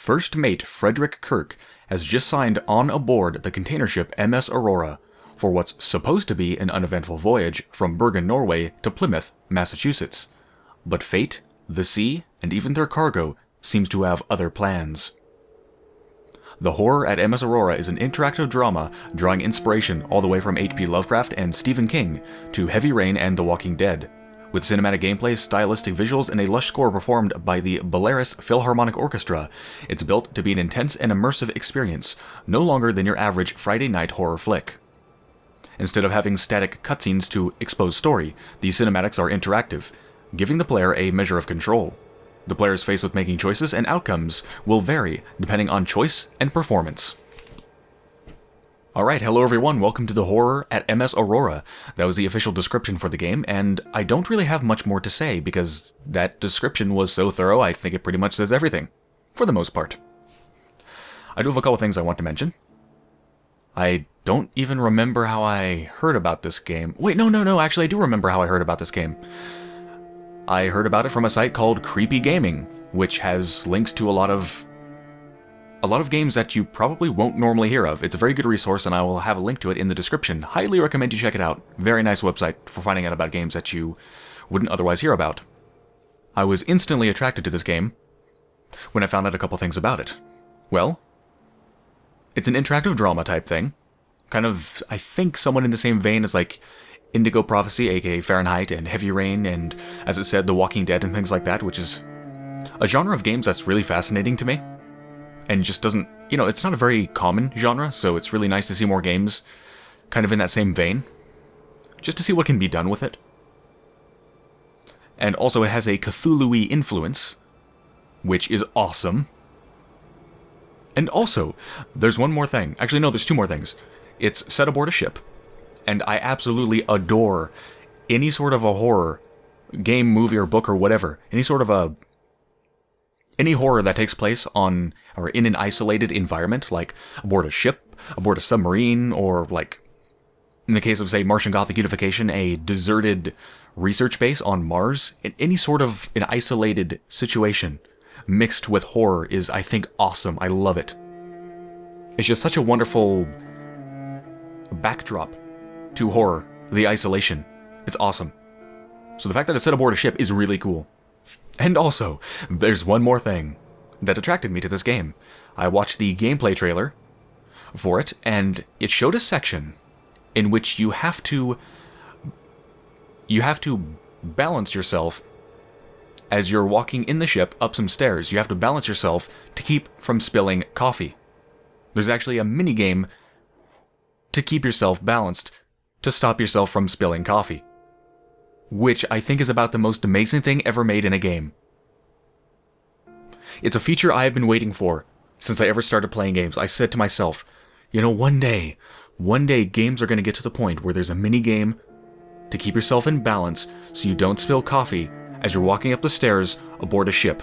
First Mate Frederick Kirk has just signed on aboard the container ship MS Aurora for what's supposed to be an uneventful voyage from Bergen, Norway to Plymouth, Massachusetts. But fate, the sea, and even their cargo seems to have other plans. The Horror at MS Aurora is an interactive drama drawing inspiration all the way from H.P. Lovecraft and Stephen King to Heavy Rain and The Walking Dead. With cinematic gameplay, stylistic visuals, and a lush score performed by the Belarus Philharmonic Orchestra, it's built to be an intense and immersive experience, no longer than your average Friday night horror flick. Instead of having static cutscenes to expose story, these cinematics are interactive, giving the player a measure of control. The players faced with making choices and outcomes will vary depending on choice and performance. Alright, hello everyone, welcome to the Horror at MS Aurora. That was the official description for the game, and I don't really have much more to say because that description was so thorough I think it pretty much says everything, for the most part. I do have a couple things I want to mention. I don't even remember how I heard about this game. Wait, no, actually I do remember how I heard about this game. I heard about it from a site called Creepy Gaming, which has links to a lot of games that you probably won't normally hear of. It's a very good resource, and I will have a link to it in the description. Highly recommend you check it out. Very nice website for finding out about games that you wouldn't otherwise hear about. I was instantly attracted to this game when I found out a couple things about it. Well, it's an interactive drama type thing. Kind of, I think, somewhat in the same vein as like Indigo Prophecy, aka Fahrenheit, and Heavy Rain, and as it said, The Walking Dead and things like that, which is a genre of games that's really fascinating to me. And just doesn't, it's not a very common genre, so it's really nice to see more games kind of in that same vein, just to see what can be done with it. And also it has a Cthulhu-y influence, which is awesome. And also, there's one more thing. Actually, no, there's two more things. It's set aboard a ship, and I absolutely adore any sort of a horror game, movie, or book, or whatever. Any horror that takes place on or in an isolated environment, like aboard a ship, aboard a submarine, or like, in the case of, say, Martian Gothic Unification, a deserted research base on Mars. In any sort of an isolated situation mixed with horror is, I think, awesome. I love it. It's just such a wonderful backdrop to horror, the isolation. It's awesome. So the fact that it's set aboard a ship is really cool. And also, there's one more thing that attracted me to this game. I watched the gameplay trailer for it, and it showed a section in which you have to balance yourself as you're walking in the ship up some stairs. You have to balance yourself to keep from spilling coffee. There's actually a mini-game to keep yourself balanced, to stop yourself from spilling coffee. Which I think is about the most amazing thing ever made in a game. It's a feature I have been waiting for since I ever started playing games. I said to myself, one day games are going to get to the point where there's a mini-game to keep yourself in balance so you don't spill coffee as you're walking up the stairs aboard a ship.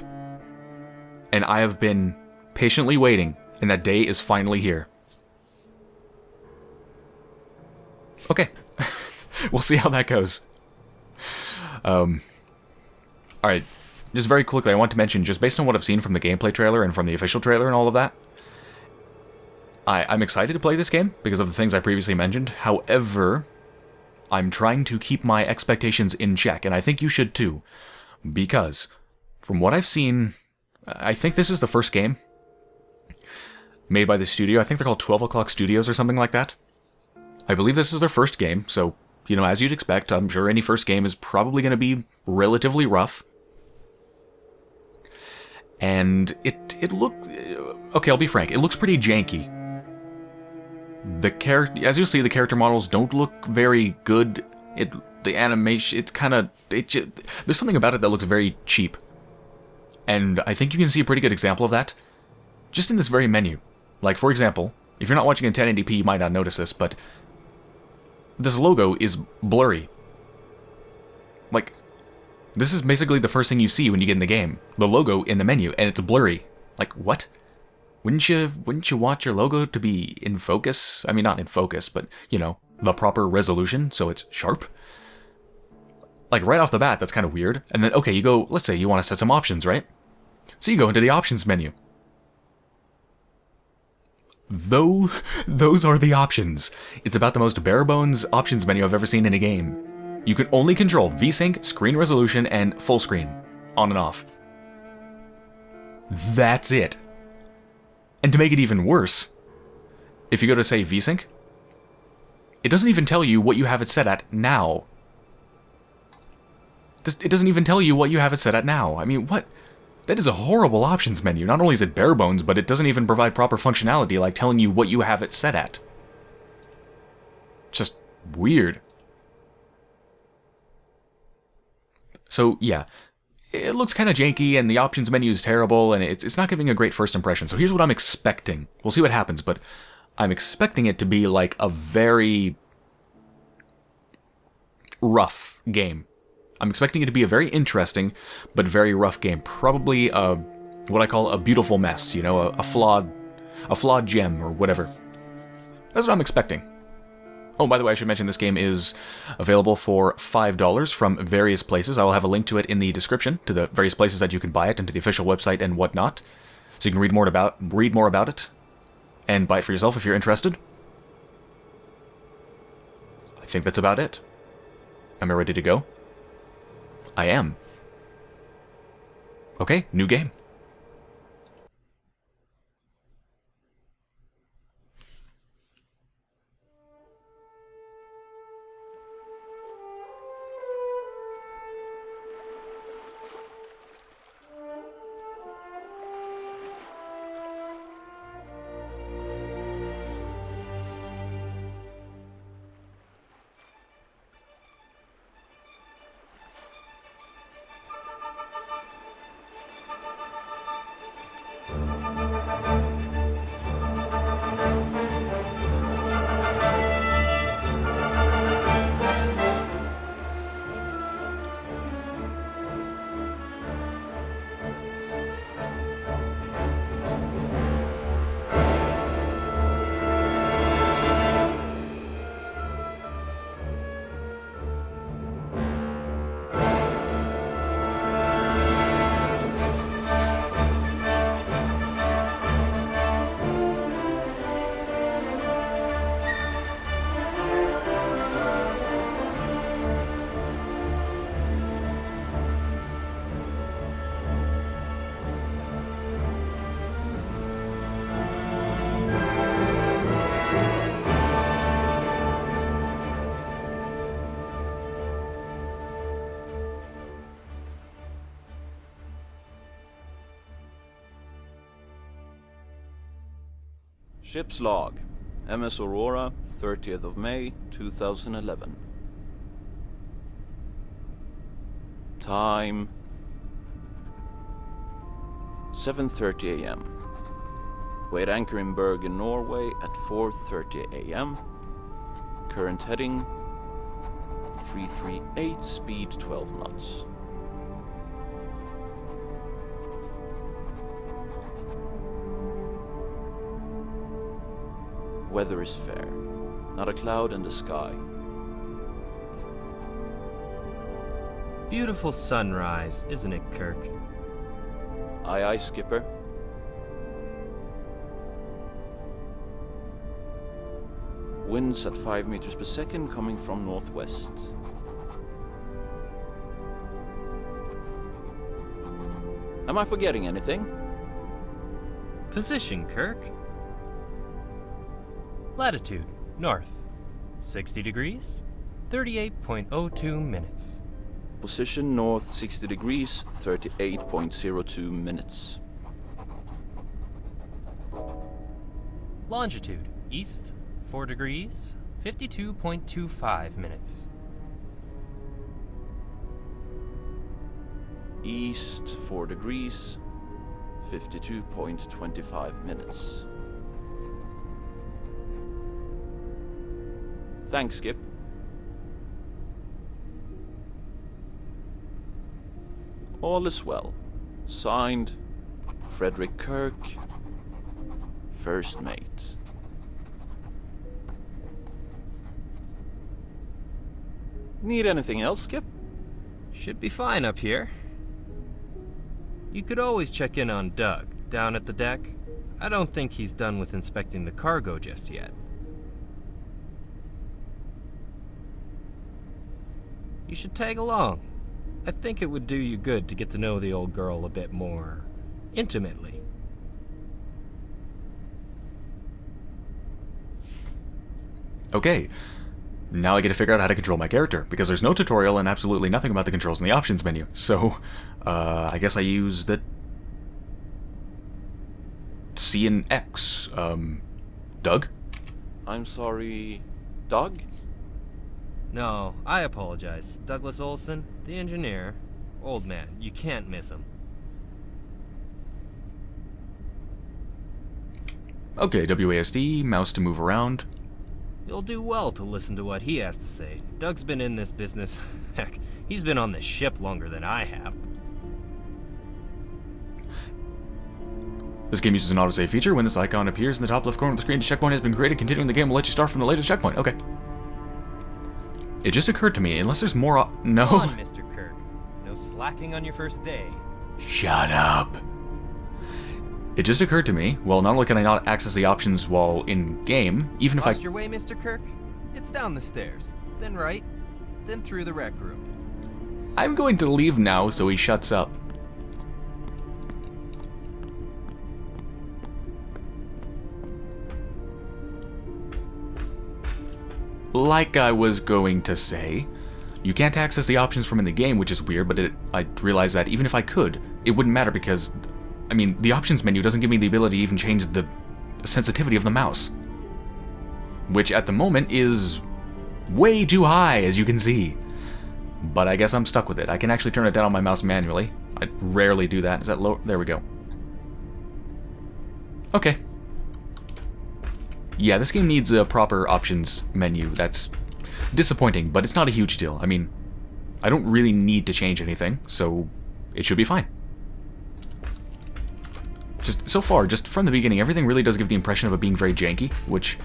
And I have been patiently waiting, and that day is finally here. Okay, we'll see how that goes. Alright, just very quickly, I want to mention, just based on what I've seen from the gameplay trailer and from the official trailer and all of that, I'm excited to play this game because of the things I previously mentioned. However, I'm trying to keep my expectations in check, and I think you should too, because from what I've seen, I think this is the first game made by the studio. I think they're called 12 O'Clock Studios or something like that. I believe this is their first game, so as you'd expect, I'm sure any first game is probably going to be relatively rough. And it looked... Okay, I'll be frank, it looks pretty janky. As you'll see, the character models don't look very good. The animation, there's something about it that looks very cheap. And I think you can see a pretty good example of that just in this very menu. Like, for example, if you're not watching in 1080p, you might not notice this, but this logo is blurry. Like, this is basically the first thing you see when you get in the game. The logo in the menu, and it's blurry. Like, what? Wouldn't you want your logo to be in focus? I mean, not in focus, but, the proper resolution, so it's sharp? Like, right off the bat, that's kind of weird. And then, okay, you go, let's say you want to set some options, right? So you go into the options menu. Those are the options. It's about the most bare-bones options menu I've ever seen in a game. You can only control VSync, screen resolution, and full screen, on and off. That's it. And to make it even worse, if you go to, say, VSync, it doesn't even tell you what you have it set at now. It doesn't even tell you what you have it set at now. I mean, what? That is a horrible options menu. Not only is it bare bones, but it doesn't even provide proper functionality, like telling you what you have it set at. Just weird. So, yeah. It looks kind of janky, and the options menu is terrible, and it's not giving a great first impression. So here's what I'm expecting. We'll see what happens, but I'm expecting it to be like a very rough game. I'm expecting it to be a very interesting, but very rough game. Probably what I call a beautiful mess, you know, a flawed gem or whatever. That's what I'm expecting. Oh, by the way, I should mention this game is available for $5 from various places. I will have a link to it in the description, to the various places that you can buy it, and to the official website and whatnot. So you can read more about it, and buy it for yourself if you're interested. I think that's about it. Am I ready to go? I am. Okay, new game. Ship's log, MS Aurora, 30th of May, 2011. Time 7:30 a.m. Weighed anchor in Bergen, Norway at 4:30 a.m. Current heading 338, speed 12 knots. Weather is fair, not a cloud in the sky. Beautiful sunrise, isn't it, Kirk? Aye, aye, skipper. Winds at 5 meters per second coming from northwest. Am I forgetting anything? Position, Kirk. Latitude, north, 60 degrees, 38.02 minutes. Position north 60 degrees, 38.02 minutes. Longitude, east, 4 degrees, 52.25 minutes. East 4 degrees, 52.25 minutes. Thanks, Skip. All is well. Signed, Frederick Kirk, First Mate. Need anything else, Skip? Should be fine up here. You could always check in on Doug, down at the deck. I don't think he's done with inspecting the cargo just yet. You should tag along. I think it would do you good to get to know the old girl a bit more intimately. Okay, now I get to figure out how to control my character, because there's no tutorial and absolutely nothing about the controls in the options menu. So, I guess I use the C and X. Doug? I'm sorry, Doug? No, I apologize. Douglas Olson, the engineer. Old man, you can't miss him. Okay, WASD, mouse to move around. You'll do well to listen to what he has to say. Doug's been in this business. Heck, he's been on this ship longer than I have. This game uses an autosave feature. When this icon appears in the top left corner of the screen, a checkpoint has been created. Continuing the game will let you start from the latest checkpoint. Okay. It just occurred to me, unless there's more no. Come on, Mr. Kirk. No slacking on your first day. Shut up. It just occurred to me, well, not only can I not access the options while in-game, even if I... Lost your way, Mr. Kirk? It's down the stairs, then right, then through the rec room. I'm going to leave now so he shuts up. Like I was going to say, you can't access the options from in the game, which is weird, but I realized that even if I could, it wouldn't matter because, I mean, the options menu doesn't give me the ability to even change the sensitivity of the mouse. Which at the moment is way too high, as you can see. But I guess I'm stuck with it. I can actually turn it down on my mouse manually. I rarely do that. Is that low? There we go. Okay. Yeah, this game needs a proper options menu. That's disappointing, but it's not a huge deal. I mean, I don't really need to change anything, so it should be fine. Just so far, just from the beginning, everything really does give the impression of it being very janky, which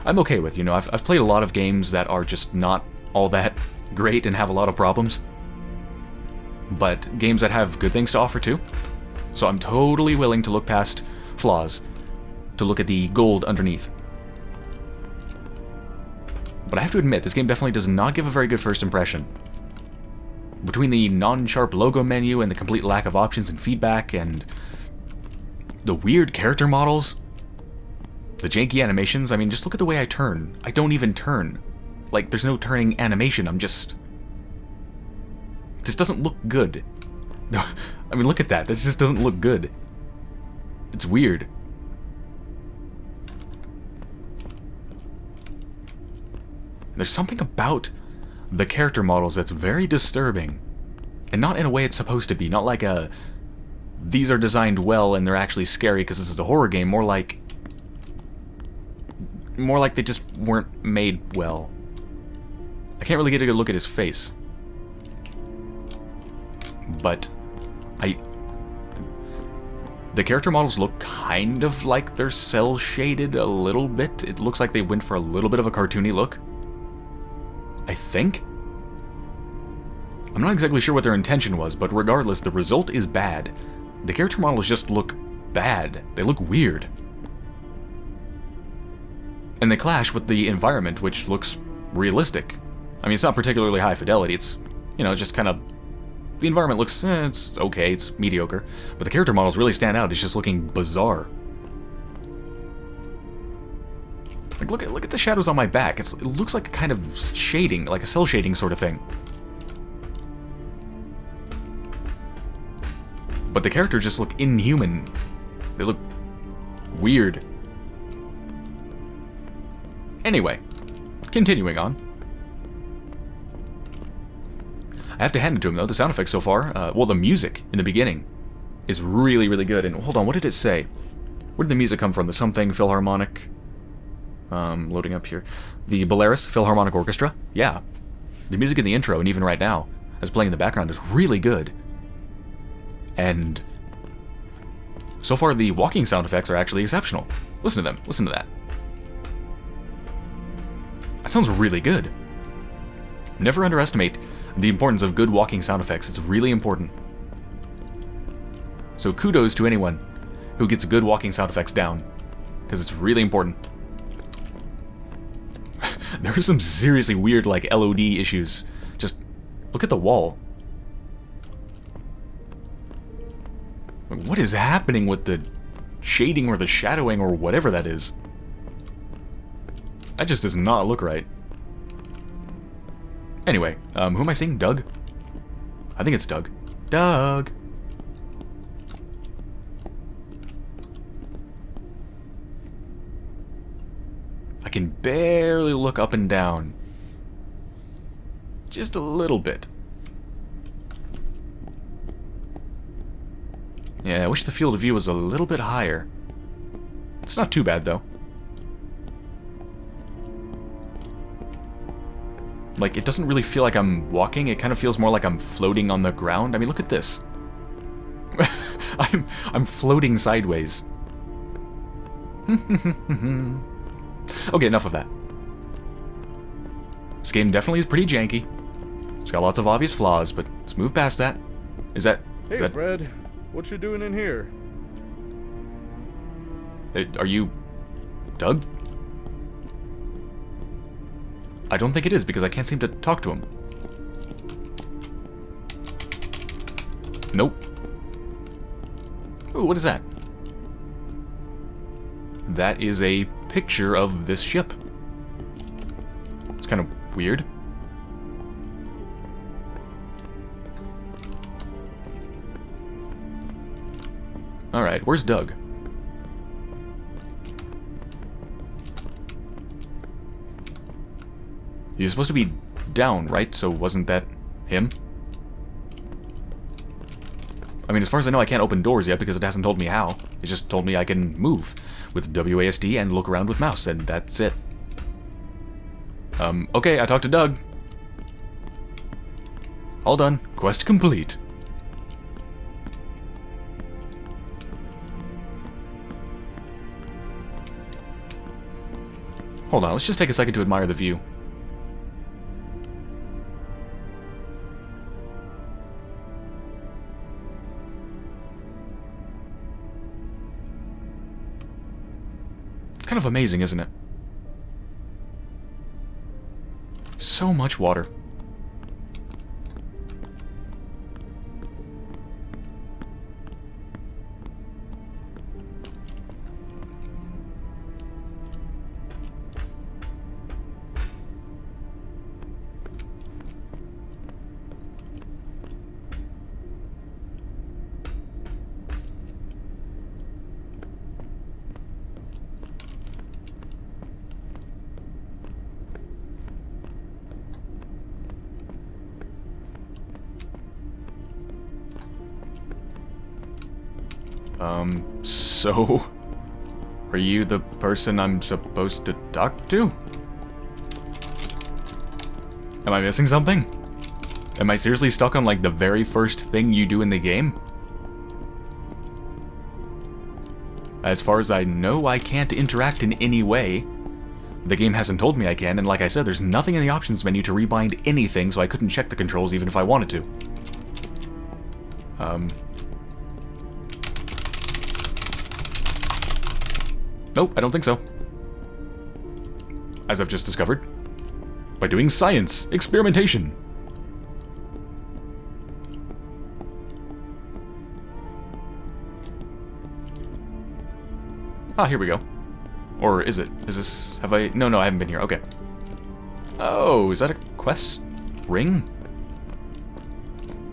I'm okay with. You know, I've played a lot of games that are just not all that great and have a lot of problems, but games that have good things to offer too. So I'm totally willing to look past flaws to look at the gold underneath. But I have to admit, this game definitely does not give a very good first impression. Between the non-sharp logo menu and the complete lack of options and feedback and the weird character models, the janky animations, I mean, just look at the way I turn. I don't even turn. Like, there's no turning animation, I'm just... This doesn't look good. I mean, look at that, this just doesn't look good. It's weird. There's something about the character models that's very disturbing. And not in a way it's supposed to be. Not like a... These are designed well and they're actually scary because this is a horror game. More like they just weren't made well. I can't really get a good look at his face. But... The character models look kind of like they're cel-shaded a little bit. It looks like they went for a little bit of a cartoony look. I think? I'm not exactly sure what their intention was, but regardless, the result is bad. The character models just look bad. They look weird. And they clash with the environment, which looks realistic. I mean, it's not particularly high fidelity, it's, you know, it's just kind of... The environment looks, it's okay, it's mediocre. But the character models really stand out, it's just looking bizarre. Like, look at the shadows on my back. It looks like a kind of shading, like a cell shading sort of thing. But the characters just look inhuman. They look weird. Anyway, continuing on. I have to hand it to him, though. The sound effects so far, well, the music in the beginning is really, really good. And hold on, what did it say? Where did the music come from? The something Philharmonic... loading up here. The Belarus Philharmonic Orchestra. Yeah. The music in the intro, and even right now, as playing in the background, is really good. And so far, the walking sound effects are actually exceptional. Listen to them. Listen to that. That sounds really good. Never underestimate the importance of good walking sound effects. It's really important. So kudos to anyone who gets good walking sound effects down, because it's really important. There are some seriously weird, like, LOD issues. Just look at the wall. What is happening with the shading or the shadowing or whatever that is? That just does not look right. Anyway, who am I seeing? Doug? I think it's Doug. Doug! I can barely look up and down. Just a little bit. Yeah, I wish the field of view was a little bit higher. It's not too bad, though. Like, it doesn't really feel like I'm walking. It kind of feels more like I'm floating on the ground. I mean, look at this. I'm floating sideways. Okay, enough of that. This game definitely is pretty janky. It's got lots of obvious flaws, but let's move past that. Is that... Hey, Fred. What you doing in here? Are you... Doug? I don't think it is, because I can't seem to talk to him. Nope. Ooh, what is that? That is a picture of this ship. It's kind of weird. Alright, where's Doug? He's supposed to be down, right? So wasn't that him? I mean, as far as I know, I can't open doors yet because it hasn't told me how. It just told me I can move with WASD and look around with mouse, and that's it. Okay, I talked to Doug. All done. Quest complete. Hold on, let's just take a second to admire the view. It's kind of amazing, isn't it? So much water. So... Are you the person I'm supposed to talk to? Am I missing something? Am I seriously stuck on, like, the very first thing you do in the game? As far as I know, I can't interact in any way. The game hasn't told me I can, and like I said, there's nothing in the options menu to rebind anything, so I couldn't check the controls even if I wanted to. Nope, I don't think so. As I've just discovered. By doing science, experimentation. Ah, here we go. Or is it? Is this... Have I... No, I haven't been here. Okay. Oh, is that a quest ring?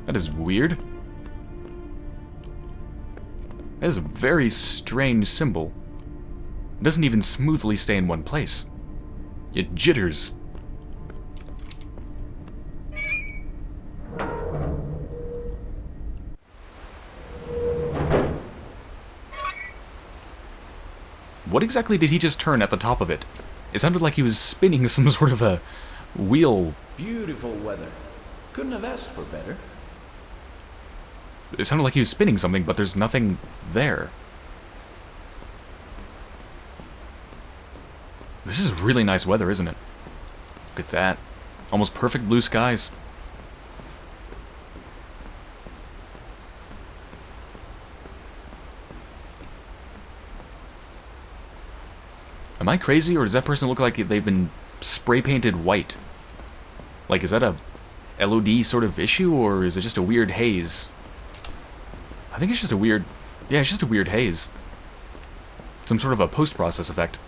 That is weird. That is a very strange symbol. It doesn't even smoothly stay in one place. It jitters. What exactly did he just turn at the top of it? It sounded like he was spinning some sort of a wheel. Beautiful weather. Couldn't have asked for better. It sounded like he was spinning something, but there's nothing there. This is really nice weather, isn't it? Look at that. Almost perfect blue skies. Am I crazy, or does that person look like they've been spray painted white? Like, is that a LOD sort of issue, or is it just a weird haze? I think it's just a weird... Yeah, it's just a weird haze. Some sort of a post-process effect.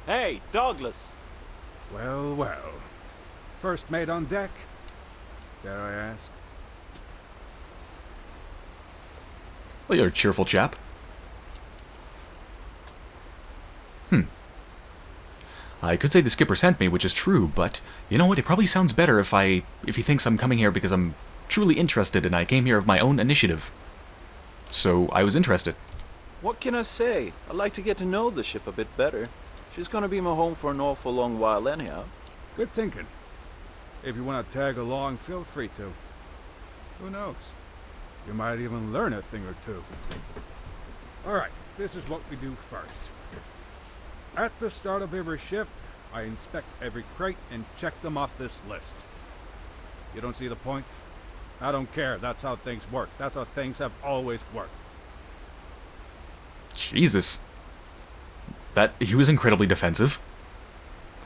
Hey, Douglas! Well, well. First mate on deck? Dare I ask? Well, you're a cheerful chap. I could say the skipper sent me, which is true, but you know what? It probably sounds better if he thinks I'm coming here because I'm truly interested and I came here of my own initiative. So I was interested. What can I say? I'd like to get to know the ship a bit better. She's gonna be my home for an awful long while anyhow. Good thinking. If you want to tag along, feel free to. Who knows? You might even learn a thing or two. Alright, this is what we do first. At the start of every shift, I inspect every crate and check them off this list. You don't see the point? I don't care. That's how things work. That's how things have always worked. Jesus. He was incredibly defensive.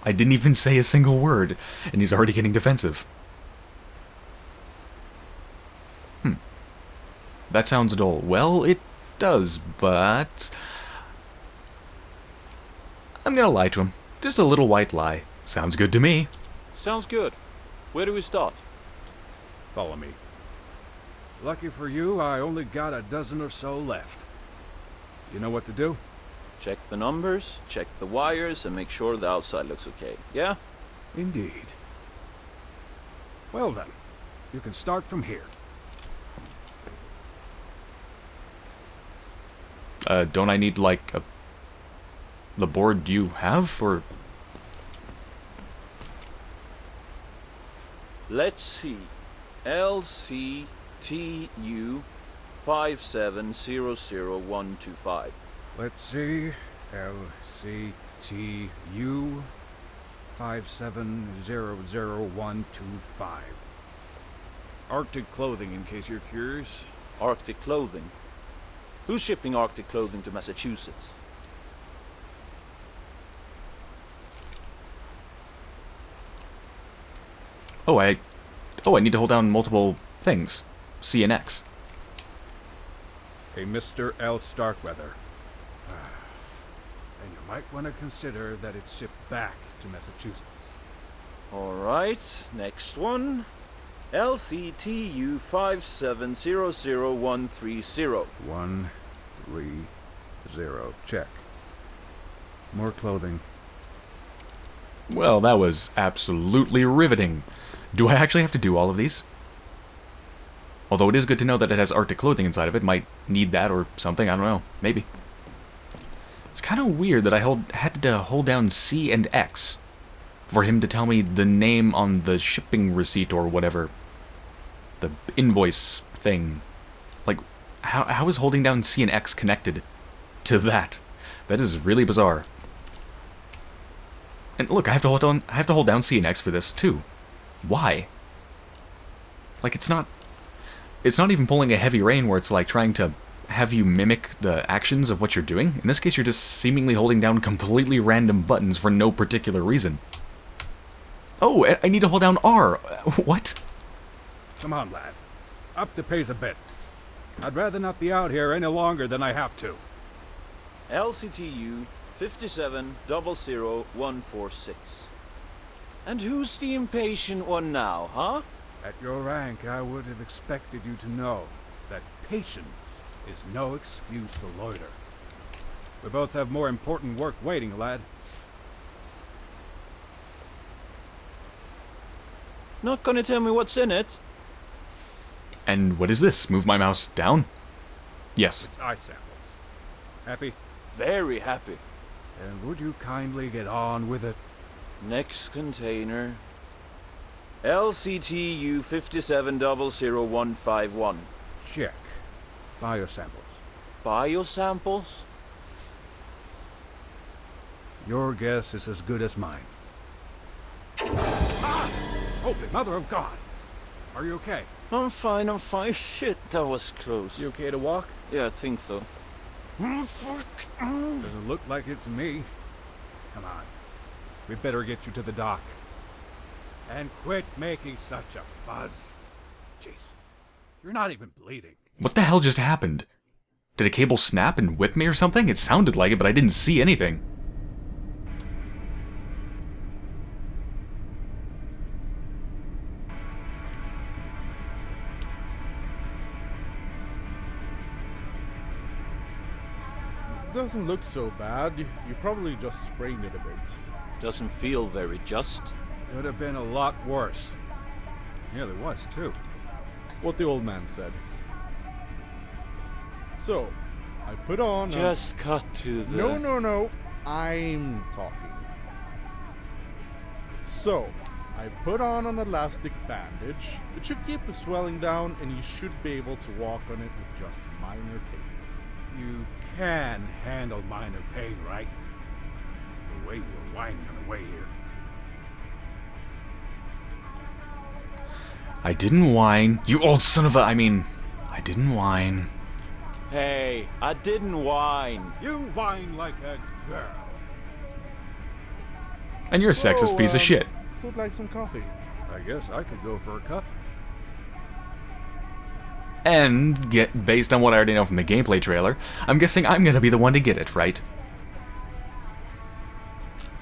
I didn't even say a single word, and he's already getting defensive. That sounds dull. Well, it does, but... I'm gonna lie to him. Just a little white lie. Sounds good to me. Sounds good. Where do we start? Follow me. Lucky for you, I only got a dozen or so left. You know what to do? Check the numbers, check the wires, and make sure the outside looks okay. Yeah? Indeed. Well then, you can start from here. Don't I need, like, the board you have, or... Let's see. LCTU 5700125. Let's see. LCTU 5700125. Arctic clothing, in case you're curious. Arctic clothing. Who's shipping Arctic clothing to Massachusetts? Oh, I need to hold down multiple things. C and X. A Mr. L. Starkweather. And you might want to consider that it's shipped back to Massachusetts. Alright, next one. LCTU 5700130. 130. Check. More clothing. Well, that was absolutely riveting. Do I actually have to do all of these? Although it is good to know that it has Arctic clothing inside of it. Might need that or something, I don't know. Maybe. It's kind of weird that I had to hold down C and X for him to tell me the name on the shipping receipt or whatever. The invoice thing. Like, how is holding down C and X connected to that? That is really bizarre. And look, I have to hold down C and X for this too. Why? Like, it's not even pulling a heavy rain where it's like trying to have you mimic the actions of what you're doing. In this case, you're just seemingly holding down completely random buttons for no particular reason. Oh, I need to hold down R. What? Come on, lad. Up the pace a bit. I'd rather not be out here any longer than I have to. LCTU 5700146. And who's the impatient one now, huh? At your rank, I would have expected you to know that patience is no excuse to loiter. We both have more important work waiting, lad. Not gonna tell me what's in it? And what is this? Move my mouse down? Yes. It's eye samples. Happy? Very happy. And would you kindly get on with it? Next container. LCTU 5700151. Check. Biosamples. Biosamples? Your guess is as good as mine. Ah! Holy mother of God! Are you okay? I'm fine. Shit, that was close. You okay to walk? Yeah, I think so. Doesn't look like it's me. Come on. We better get you to the dock. And quit making such a fuss. Jeez. You're not even bleeding. What the hell just happened? Did a cable snap and whip me or something? It sounded like it, but I didn't see anything. Doesn't look so bad. You probably just sprained it a bit. Doesn't feel very just. Could have been a lot worse. Nearly was, too. What the old man said. So, I put on... Just cut to the... No. I'm talking. So, I put on an elastic bandage. It should keep the swelling down, and you should be able to walk on it with just minor pain. You can handle minor pain, right? The way you were whining on the way here. I didn't whine. You old son of a... I didn't whine. Hey, I didn't whine. You whine like a girl. And you're a sexist piece of shit. Who'd like some coffee? I guess I could go for a cup. And, based on what I already know from the gameplay trailer, I'm guessing I'm gonna be the one to get it, right?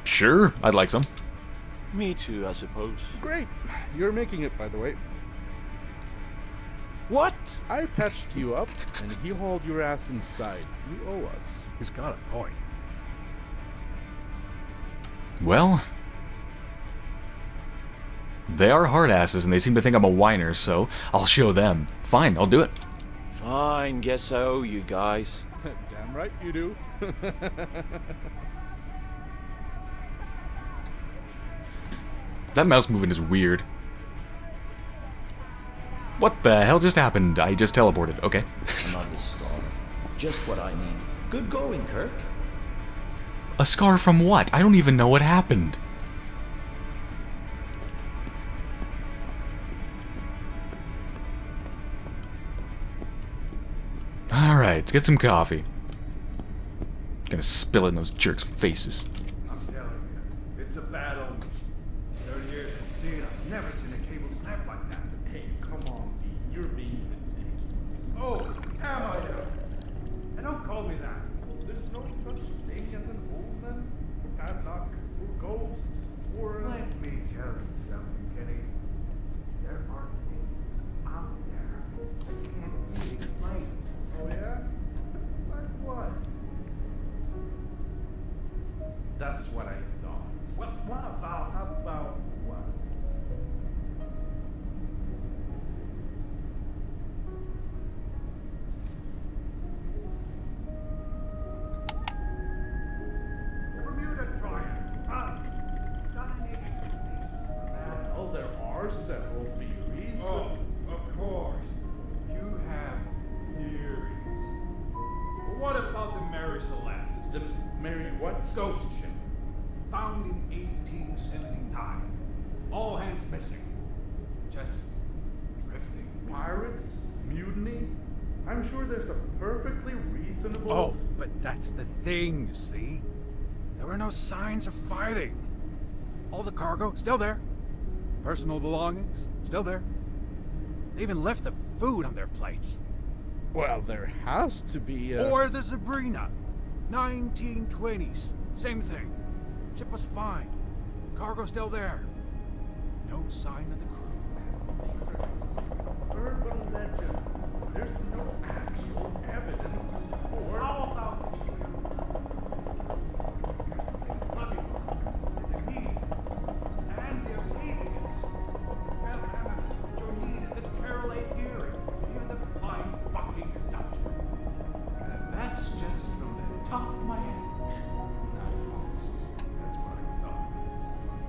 Sure, I'd like some. Me too, I suppose. Great. You're making it, by the way. What? I patched you up, and he hauled your ass inside. You owe us. He's got a point. Well... they are hard asses, and they seem to think I'm a whiner, so I'll show them. Fine, I'll do it. Fine, guess I owe you guys. Damn right you do. That mouse movement is weird. What the hell just happened? I just teleported. Okay. Another scar. Just what I need. Good going, Kirk. A scar from what? I don't even know what happened. Alright, let's get some coffee. Gonna spill it in those jerks' faces. I'm telling you, it's a bad omen. 30 years from seeing, I've never seen a cable snap like that. Hey, come on, B. You're being ridiculous. Oh, am I though? And don't call me that. There's no such thing as an omen, bad luck, or ghosts, or... Let me tell you something, Kenny. There are things out there that can't be explained. Oh, yeah? Like what? That's what I thought. What about, how about what? Bermuda Triangle. Got any explanation for that? Well, there are several theories. Oh, of course. You have theories. Well, what about the Mary Celeste? The Mary what? Ghost ship. Found in 1879. All hands missing. Just drifting. Pirates? Mutiny? I'm sure there's a perfectly reasonable... Oh, but that's the thing, you see? There were no signs of fighting. All the cargo, still there. Personal belongings, still there. They even left the food on their plates. Well, there has to be a... Or the Sabrina. 1920s. Same thing. Ship was fine. Cargo still there. No sign of the crew. urban legends. There's no actual evidence to support... How about the and the Octavians? Belhammond, Johnine, the Carol A. Geary, even the fine fucking Dutchman. And that's just from the top of my head. Nonsense. That's what I thought.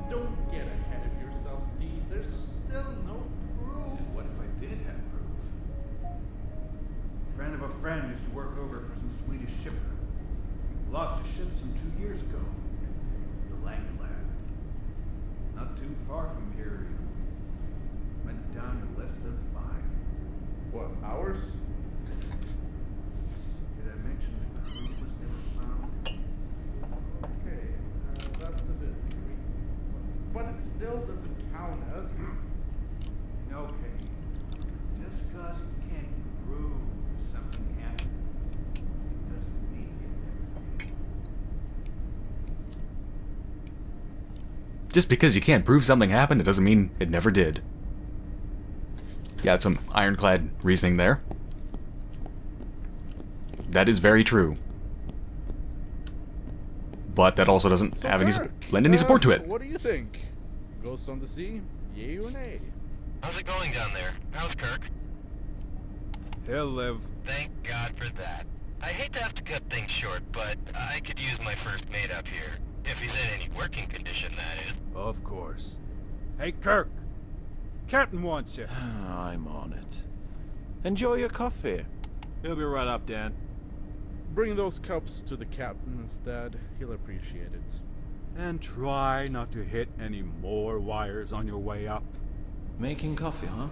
Don't get ahead of yourself, D. There's still no proof. And what if I did have proof? A friend of a friend used to work over for some Swedish shipper. Lost a ship some 2 years ago. The Langland. Not too far from here. Went down in less than 5. What, hours? Did I mention the crew? still doesn't count as No, Peggy. Just because you can't prove something happened, it doesn't mean it never did. Just because you can't prove something happened, it doesn't mean it never did. Yeah, it's some ironclad reasoning there. That is very true. But that also doesn't have any lend any support to it. What do you think? Ghosts on the Sea? Yay or nay? How's it going down there? How's Kirk? He'll live. Thank God for that. I hate to have to cut things short, but I could use my first mate up here. If he's in any working condition, that is. Of course. Hey, Kirk. Captain wants you. I'm on it. Enjoy your coffee. He'll be right up, Dan. Bring those cups to the captain instead. He'll appreciate it. And try not to hit any more wires on your way up. Making coffee, huh?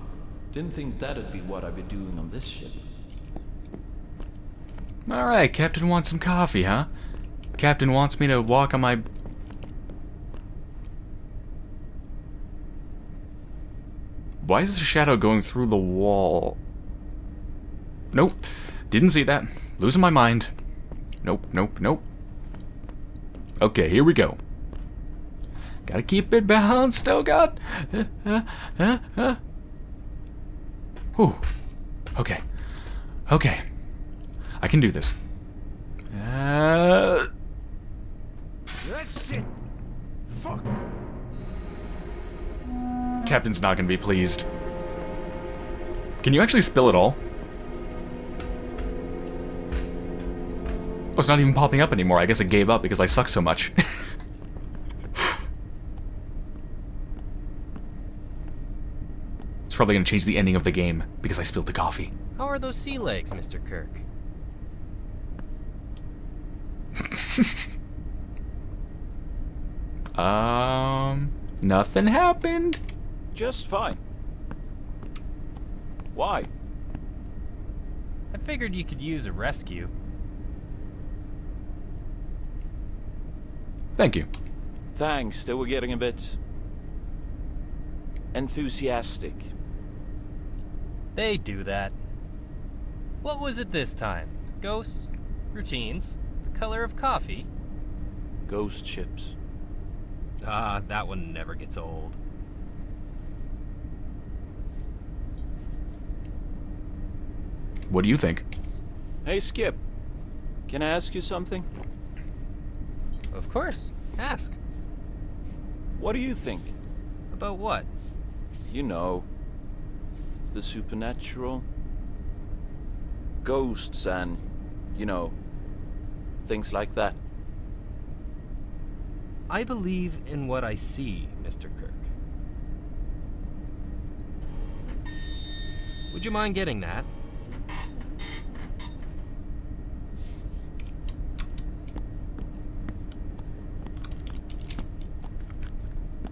Didn't think that'd be what I'd be doing on this ship. Alright, Captain wants some coffee, huh? Captain wants me to walk on my... Why is the shadow going through the wall? Nope. Didn't see that. Losing my mind. Nope, nope, nope. Okay, here we go. Gotta keep it balanced, oh god. Whew. Okay. Okay. I can do this. That's it. Fuck. Captain's not gonna be pleased. Can you actually spill it all? Oh, it's not even popping up anymore. I guess it gave up because I suck so much. It's probably gonna change the ending of the game because I spilled the coffee. How are those sea legs, Mr. Kirk? Nothing happened. Just fine. Why? I figured you could use a rescue. Thank you. Thanks, they were getting a bit... enthusiastic. They do that. What was it this time? Ghosts? Routines? The color of coffee? Ghost ships. Ah, that one never gets old. What do you think? Hey, Skip. Can I ask you something? Of course. Ask. What do you think? About what? You know, the supernatural, ghosts and, you know, things like that. I believe in what I see, Mr. Kirk. Would you mind getting that?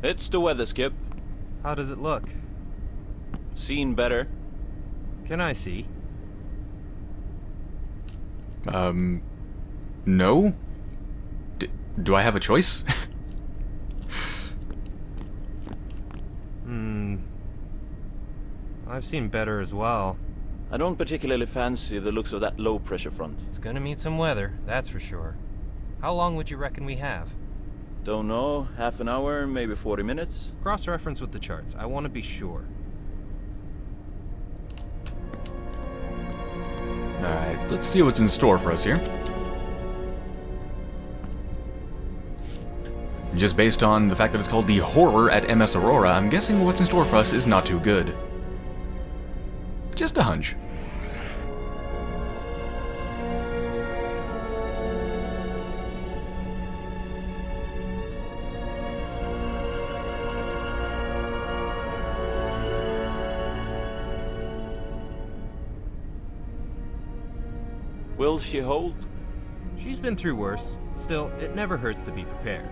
It's the weather, Skip. How does it look? Seen better. Can I see? No? Do I have a choice? I've seen better as well. I don't particularly fancy the looks of that low-pressure front. It's gonna meet some weather, that's for sure. How long would you reckon we have? Don't know, half an hour, maybe 40 minutes? Cross-reference with the charts. I want to be sure. Alright, let's see what's in store for us here. Just based on the fact that it's called the Horror at MS Aurora, I'm guessing what's in store for us is not too good. Just a hunch. Will she hold? She's been through worse. Still, it never hurts to be prepared.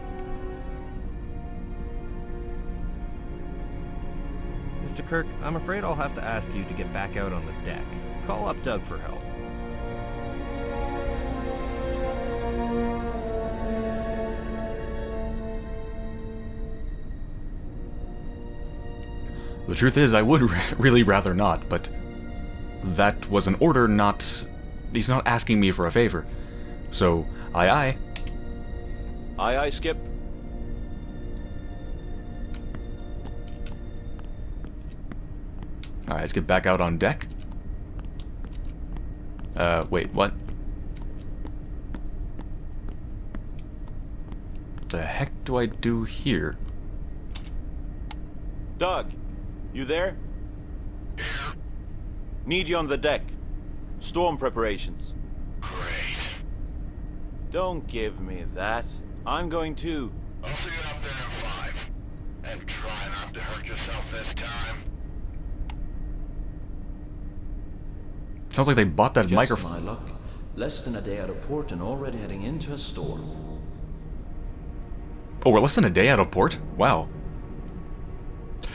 Mr. Kirk, I'm afraid I'll have to ask you to get back out on the deck. Call up Doug for help. The truth is, I would really rather not, but that was an order, not... He's not asking me for a favor. So, aye aye. Aye aye, Skip. Alright, let's get back out on deck. Wait, what? The heck do I do here? Doug, you there? Here. Need you on the deck. Storm preparations. Great. Don't give me that. I'm going to. I'll see you up there in 5. And try not to hurt yourself this time. Sounds like they bought that Just microphone. my luck. Less than a day out of port and already heading into a storm. Oh, we're less than a day out of port? Wow.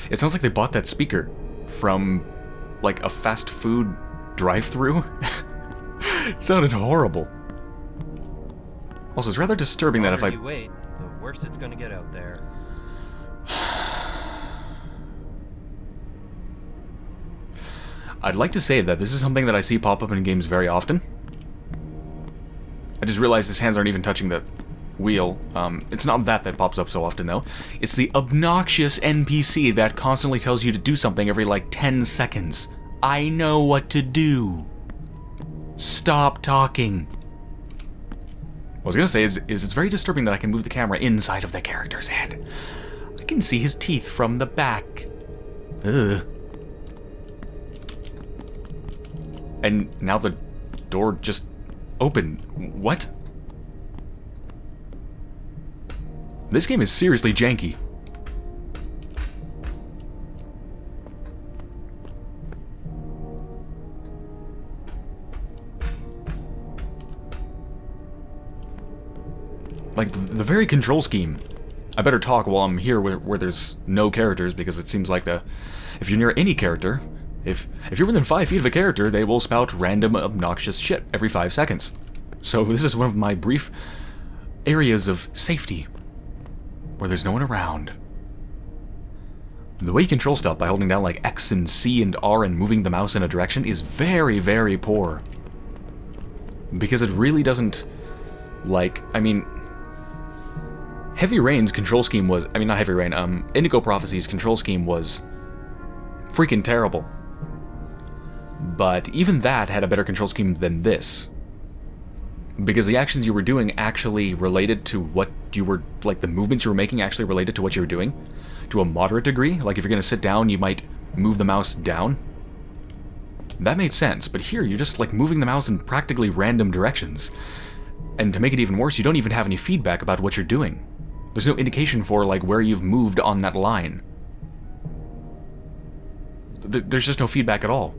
It sounds like they bought that speaker from, like, a fast food drive-thru. It sounded horrible. Also, it's rather disturbing that if I... The longer you wait, the worse it's gonna get out there. I'd like to say that this is something that I see pop up in games very often. I just realized his hands aren't even touching the wheel. It's not that pops up so often, though. It's the obnoxious NPC that constantly tells you to do something every, like, 10 seconds. I know what to do. Stop talking. What I was gonna say is it's very disturbing that I can move the camera inside of the character's head. I can see his teeth from the back. Ugh. And now the door just opened. What? This game is seriously janky. Like, the very control scheme. I better talk while I'm here where there's no characters, because it seems like if you're near any character, if you're within 5 feet of a character, they will spout random obnoxious shit every 5 seconds. So this is one of my brief areas of safety, where there's no one around. The way you control stuff by holding down like X and C and R and moving the mouse in a direction is very, very poor. Because it really doesn't, like, I mean... Heavy Rain's control scheme was, I mean not Heavy Rain, Indigo Prophecy's control scheme was freaking terrible. But even that had a better control scheme than this. Because the actions you were doing actually related to what you were, like the movements you were making actually related to what you were doing. To a moderate degree, like if you're going to sit down, you might move the mouse down. That made sense, but here you're just like moving the mouse in practically random directions. And to make it even worse, you don't even have any feedback about what you're doing. There's no indication for like where you've moved on that line. There's just no feedback at all.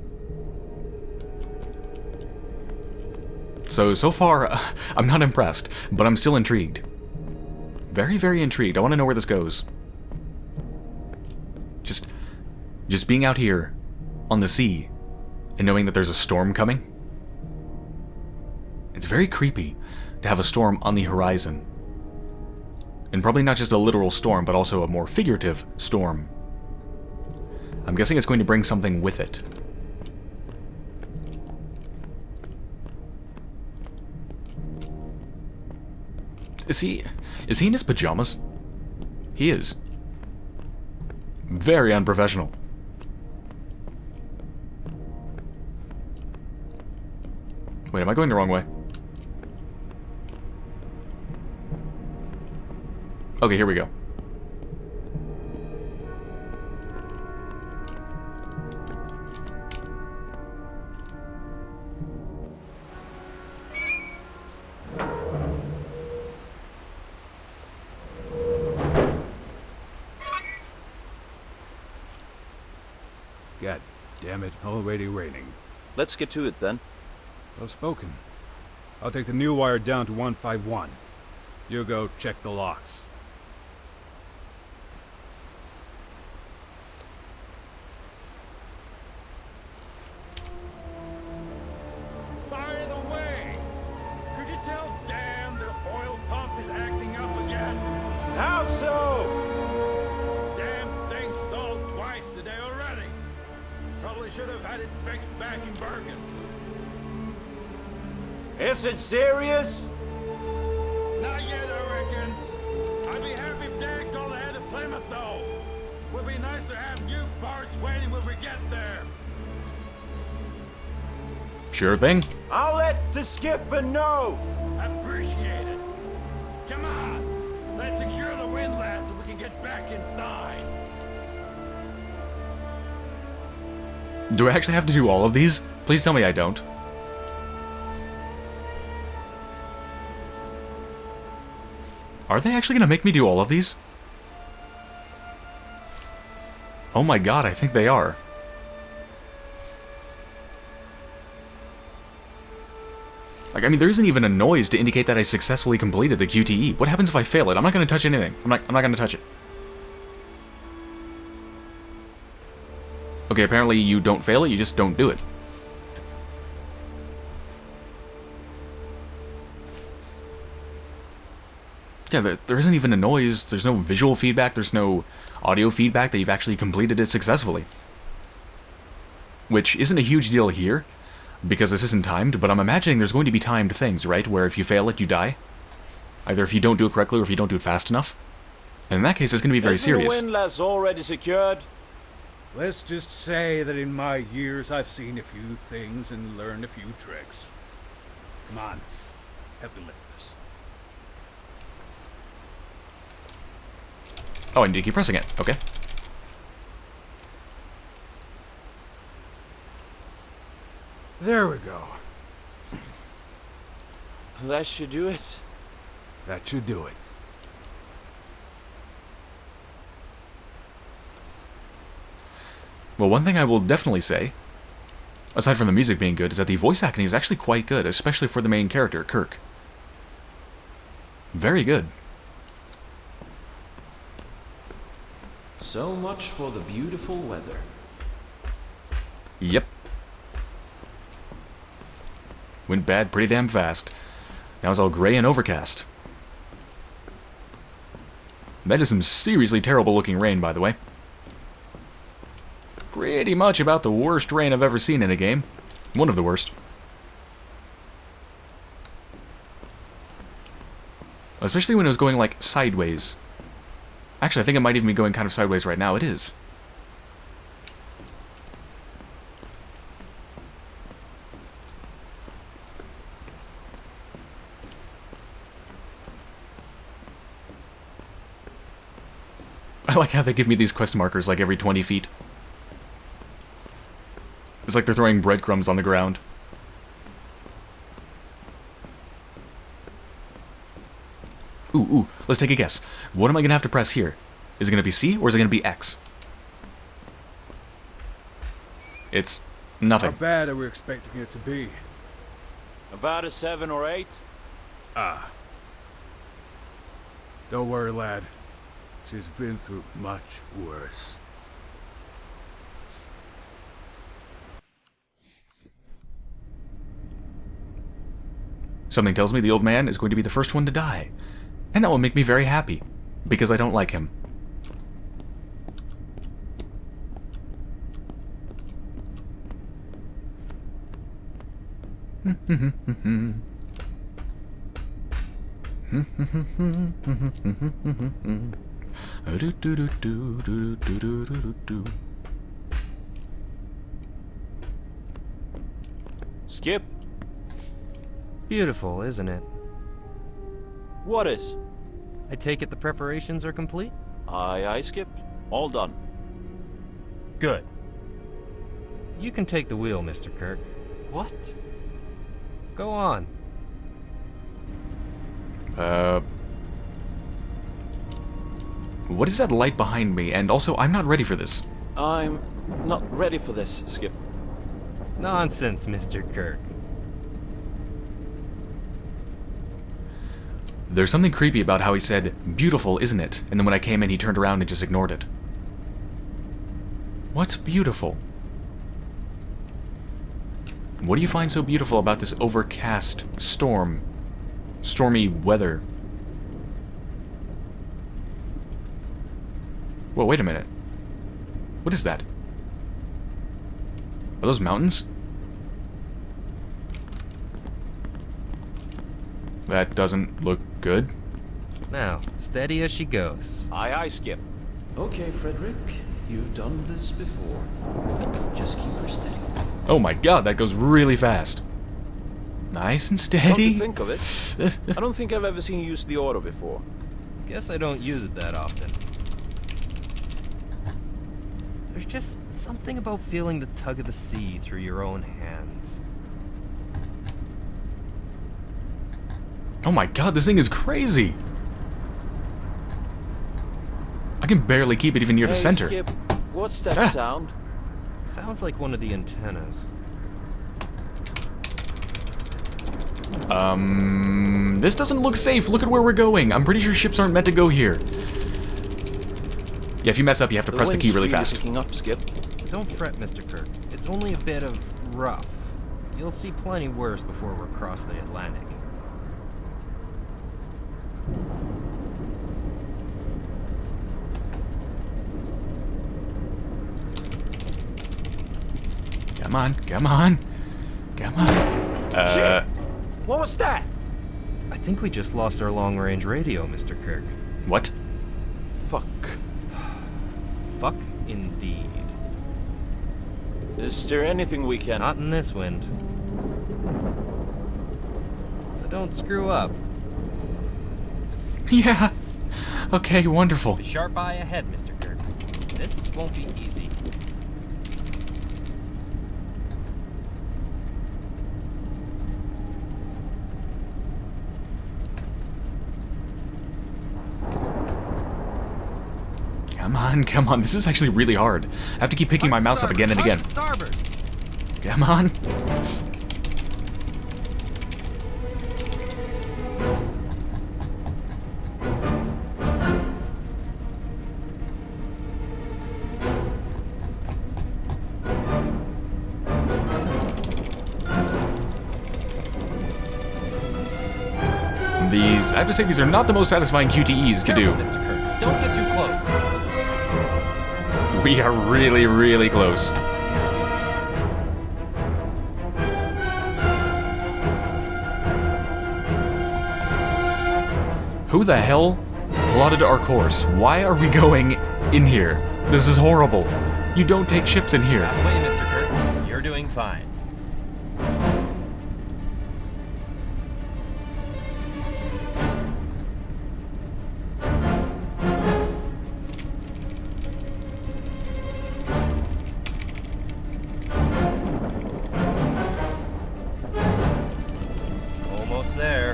So far, I'm not impressed, but I'm still intrigued. Very, very intrigued. I want to know where this goes. Just being out here on the sea and knowing that there's a storm coming. It's very creepy to have a storm on the horizon. And probably not just a literal storm, but also a more figurative storm. I'm guessing it's going to bring something with it. Is he in his pajamas? He is. Very unprofessional. Wait, am I going the wrong way? Okay, here we go. God damn it, already raining. Let's get to it then. Well spoken. I'll take the new wire down to 151. You go check the locks. By the way, could you tell Dan the oil pump is acting up again? How so? Damn thing stalled twice today already. fixed back in Bergen. Is it serious? Not yet, I reckon. I'd be happy if Dad called ahead of Plymouth, though. Would be nice to have you parts waiting when we get there. Sure thing. I'll let the skipper know. Appreciate it. Come on. Let's secure the windlass so we can get back inside. Do I actually have to do all of these? Please tell me I don't. Are they actually going to make me do all of these? Oh my god, I think they are. Like, I mean, there isn't even a noise to indicate that I successfully completed the QTE. What happens if I fail it? I'm not going to touch anything. I'm not going to touch it. Okay, apparently you don't fail it, you just don't do it. Yeah, there isn't even a noise, there's no visual feedback, there's no audio feedback that you've actually completed it successfully. Which isn't a huge deal here, because this isn't timed, but I'm imagining there's going to be timed things, right? Where if you fail it, you die. Either if you don't do it correctly or if you don't do it fast enough. And in that case, it's going to be very serious. Isn't the windlass already secured? Let's just say that in my years I've seen a few things and learned a few tricks. Come on, help me lift this. Oh, I need to keep pressing it. Okay. There we go. That should do it. That should do it. Well, one thing I will definitely say, aside from the music being good, is that the voice acting is actually quite good, especially for the main character, Kirk. Very good. So much for the beautiful weather. Yep. Went bad pretty damn fast. Now it's all gray and overcast. That is some seriously terrible looking rain, by the way. Pretty much about the worst rain I've ever seen in a game. One of the worst. Especially when it was going, like, sideways. Actually, I think it might even be going kind of sideways right now. It is. I like how they give me these quest markers like every 20 feet. It's like they're throwing breadcrumbs on the ground. Ooh, let's take a guess. What am I going to have to press here? Is it going to be C or is it going to be X? It's nothing. How bad are we expecting it to be? About a 7 or 8? Ah. Don't worry, lad. She's been through much worse. Something tells me the old man is going to be the first one to die. And that will make me very happy, because I don't like him. Skip? Beautiful, isn't it? What is? I take it the preparations are complete? Aye, Skip. All done. Good. You can take the wheel, Mr. Kirk. What? Go on. What is that light behind me? And also, I'm not ready for this. I'm not ready for this, Skip. Nonsense, Mr. Kirk. There's something creepy about how he said, "Beautiful, isn't it?" And then when I came in, he turned around and just ignored it. What's beautiful? What do you find so beautiful about this overcast stormy weather? Whoa, wait a minute. What is that? Are those mountains? That doesn't look good. Now, steady as she goes. Aye, aye, Skip. Okay, Frederick. You've done this before. Just keep her steady. Oh my god, that goes really fast. Nice and Come to steady. think of it, I don't think I've ever seen you use the auto before. Guess I don't use it that often. There's just something about feeling the tug of the sea through your own hands. Oh my god, this thing is crazy. I can barely keep it even near the Hey, center. Skip, what's that Ah. sound? Sounds like one of the antennas. This doesn't look safe. Look at where we're going. I'm pretty sure ships aren't meant to go here. Yeah, if you mess up, you have to press the key really fast. Picking up, Skip. Don't fret, Mr. Kirk. It's only a bit of rough. You'll see plenty worse before we're across the Atlantic. Come on, come on, come on. Shit! What was that? I think we just lost our long-range radio, Mr. Kirk. What? Fuck. Fuck indeed. Is there anything we can... Not in this wind. So don't screw up. Yeah. Okay, wonderful. Be sharp eye ahead, Mr. Kirk. This won't be easy. Come on, come on. This is actually really hard. I have to keep picking my mouse up again and again. Starboard. Come on. These, I have to say, these are not the most satisfying QTEs to do. Careful, Mr. Kirk. Don't get too close. We are really, really close. Who the hell plotted our course? Why are we going in here? This is horrible. You don't take ships in here. Halfway, Mr. Kirk. You're doing fine. Almost there.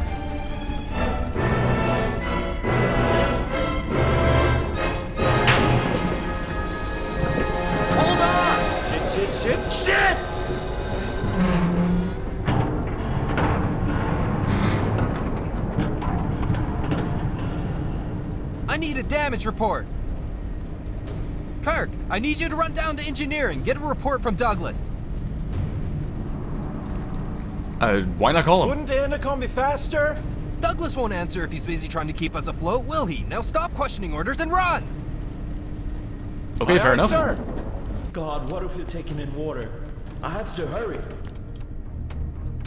Hold on! Shit! I need a damage report. Kirk, I need you to run down to engineering. Get a report from Douglas. Why not call him? Wouldn't the intercom be faster? Douglas won't answer if he's busy trying to keep us afloat, will he? Now stop questioning orders and run! Okay, fair Aye, enough. Sir. God, what if you're taking in water? I have to hurry.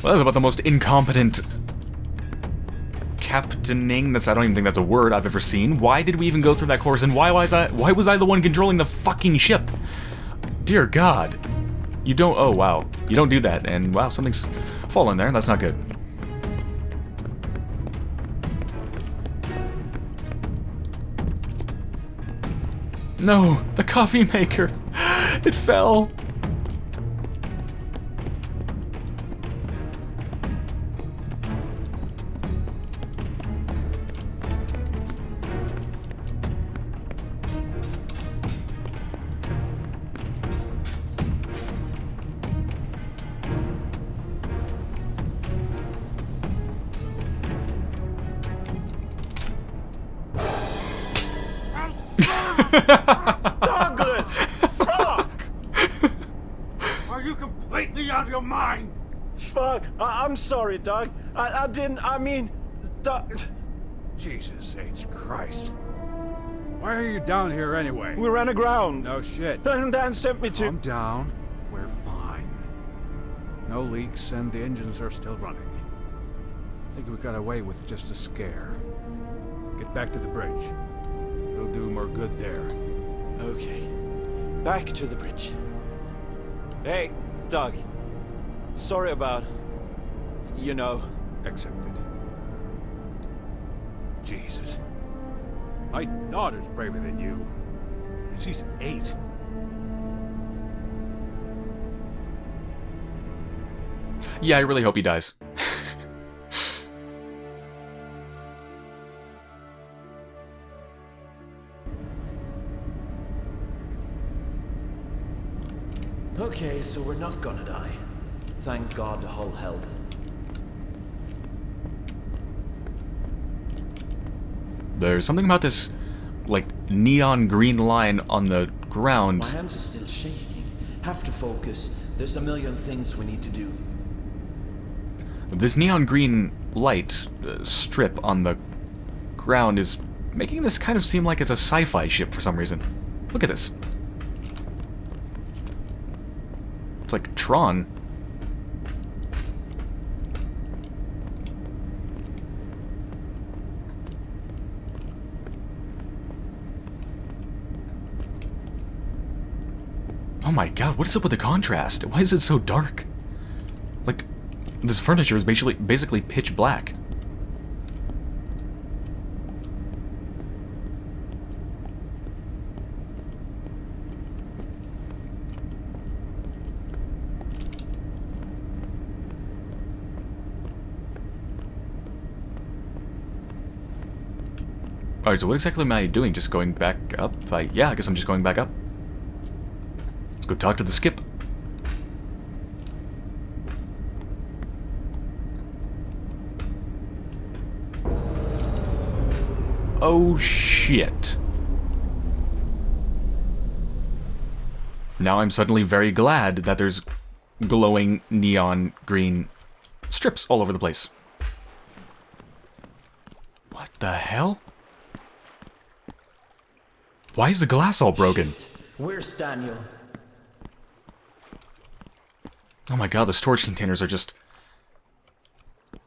Well, that's about the most incompetent captaining, I don't even think that's a word I've ever seen. Why did we even go through that course, and why was I the one controlling the fucking ship? Dear God. You don't, oh wow. You don't do that, and wow, something's fallen there. That's not good. No, the coffee maker. It fell. Douglas! Fuck! Are you completely out of your mind? Fuck! I'm sorry, Doug. I didn't. I mean, Doug. Jesus H. Christ. Why are you down here anyway? We ran aground. No shit. And Dan sent me to. Calm down. We're fine. No leaks, and the engines are still running. I think we got away with just a scare. Get back to the bridge. You'll do more good there. Okay. Back to the bridge. Hey, Doug. Sorry about... you know... Accepted. Jesus. My daughter's braver than you. And she's 8. Yeah, I really hope he dies. Okay, so we're not gonna die. Thank God the hull held. There's something about this, like, neon green line on the ground. My hands are still shaking. Have to focus. There's a million things we need to do. This neon green light strip on the ground is making this kind of seem like it's a sci-fi ship for some reason. Look at this. It's like Tron. Oh my god, what is up with the contrast? Why is it so dark? Like, this furniture is basically pitch black. Alright, so what exactly am I doing? Just going back up? Yeah, I guess I'm just going back up. Let's go talk to the skip. Oh shit. Now I'm suddenly very glad that there's glowing neon green strips all over the place. What the hell? Why is the glass all broken? Shit. Where's Daniel? Oh my god, the storage containers are just...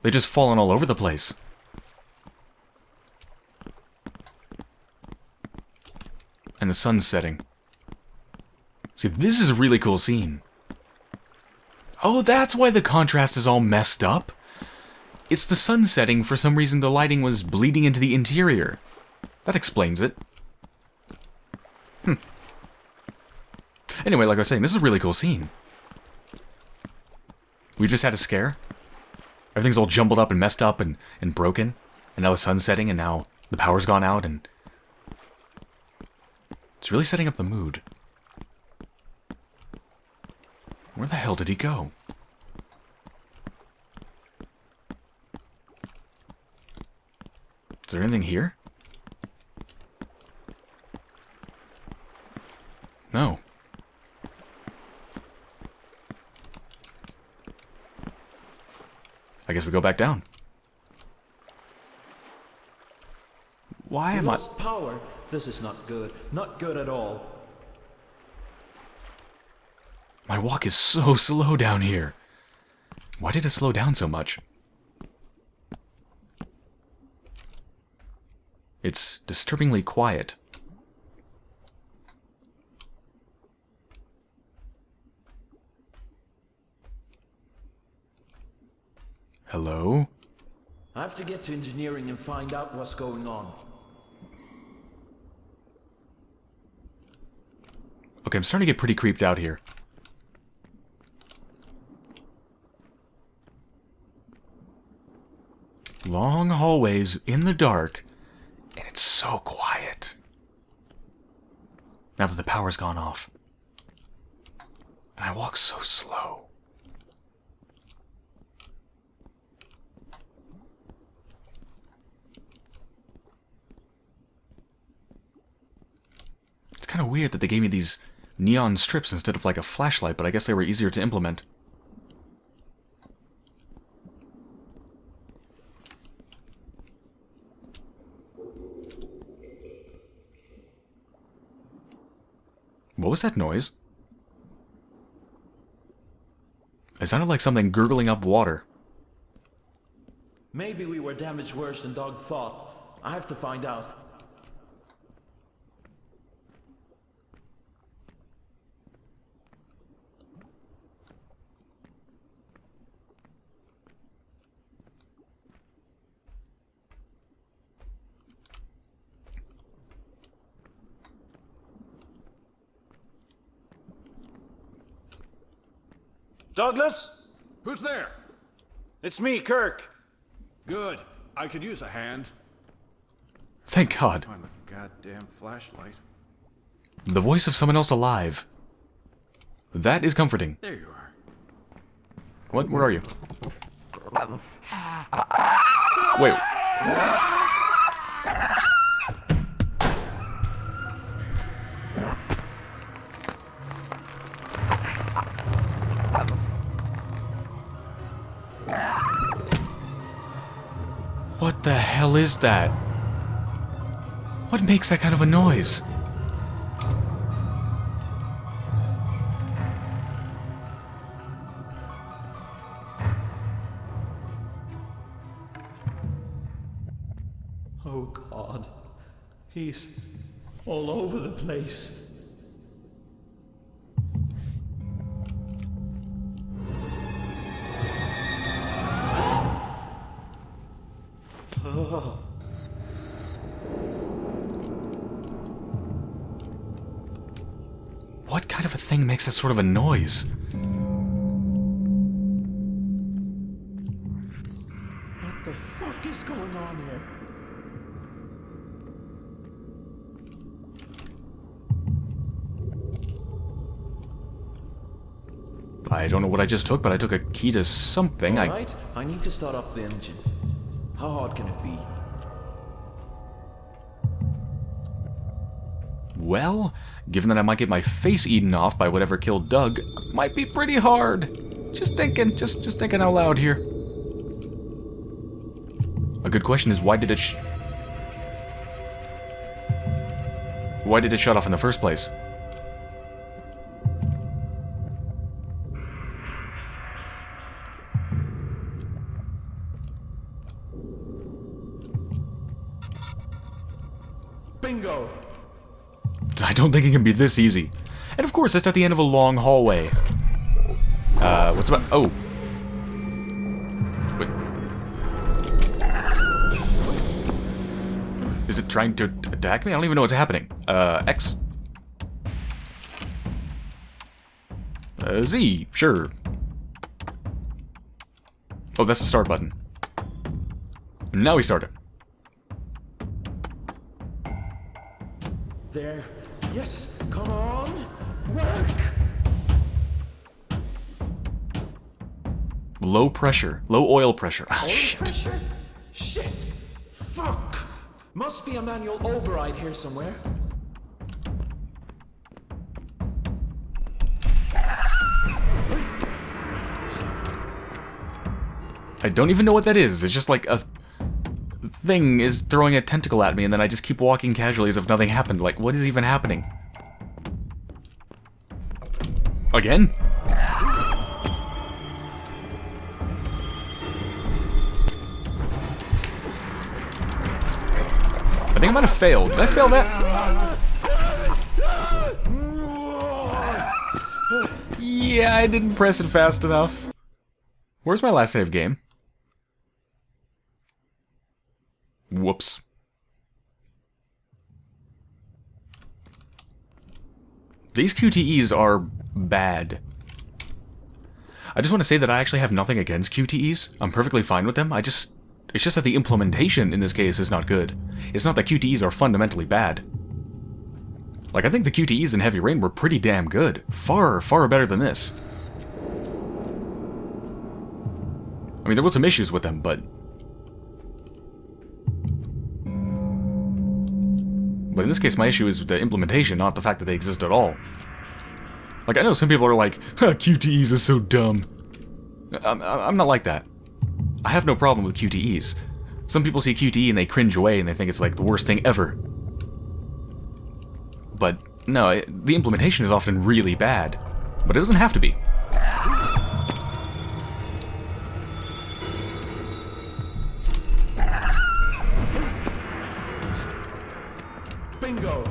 they just fallen all over the place. And the sun's setting. See, this is a really cool scene. Oh, that's why the contrast is all messed up. It's the sun setting. For some reason, the lighting was bleeding into the interior. That explains it. Anyway, like I was saying, this is a really cool scene. We just had a scare. Everything's all jumbled up and messed up and broken. And now the sun's setting and now the power's gone out and... it's really setting up the mood. Where the hell did he go? Is there anything here? No. I guess we go back down. Why am I... lost power. This is not good. Not good at all. My walk is so slow down here. Why did it slow down so much? It's disturbingly quiet. Hello? I have to get to engineering and find out what's going on. Okay, I'm starting to get pretty creeped out here. Long hallways in the dark, and it's so quiet. Now that the power's gone off. And I walk so slow. It's kind of weird that they gave me these neon strips instead of like a flashlight, but I guess they were easier to implement. What was that noise? It sounded like something gurgling up water. Maybe we were damaged worse than Doug thought. I have to find out. Douglas? Who's there? It's me, Kirk. Good. I could use a hand. Thank God. Find the goddamn flashlight. The voice of someone else alive. That is comforting. There you are. What? Where are you? Wait. What the hell is that? What makes that kind of a noise? Oh God. He's all over the place. What kind of a thing makes that sort of a noise? What the fuck is going on here? I don't know what I just took, but I took a key to something. Alright, I need to start up the engine. How hard can it be? Well, given that I might get my face eaten off by whatever killed Doug, might be pretty hard. Just thinking, just thinking out loud here. A good question is, why did it shut off in the first place? Bingo! I don't think it can be this easy. And of course, it's at the end of a long hallway. What's about... Oh. Wait. Is it trying to attack me? I don't even know what's happening. X. Z, sure. Oh, that's the start button. Now we start it. There. Yes, come on! Work! Low pressure. Low oil pressure. Ah, Oil shit. pressure? Shit! Fuck! Must be a manual override here somewhere. I don't even know what that is. It's just like a thing is throwing a tentacle at me, and then I just keep walking casually as if nothing happened. Like, what is even happening? Again? I think I might have failed. Did I fail that? Yeah, I didn't press it fast enough. Where's my last save game? Whoops. These QTEs are bad. I just want to say that I actually have nothing against QTEs. I'm perfectly fine with them. It's just that the implementation in this case is not good. It's not that QTEs are fundamentally bad. Like, I think the QTEs in Heavy Rain were pretty damn good. Far, far better than this. I mean, there was some issues with them, but... But in this case, my issue is with the implementation, not the fact that they exist at all. Like, I know some people are like, huh, QTEs is so dumb. I'm not like that. I have no problem with QTEs. Some people see QTE and they cringe away and they think it's like the worst thing ever. But no, the implementation is often really bad. But it doesn't have to be. Bingo!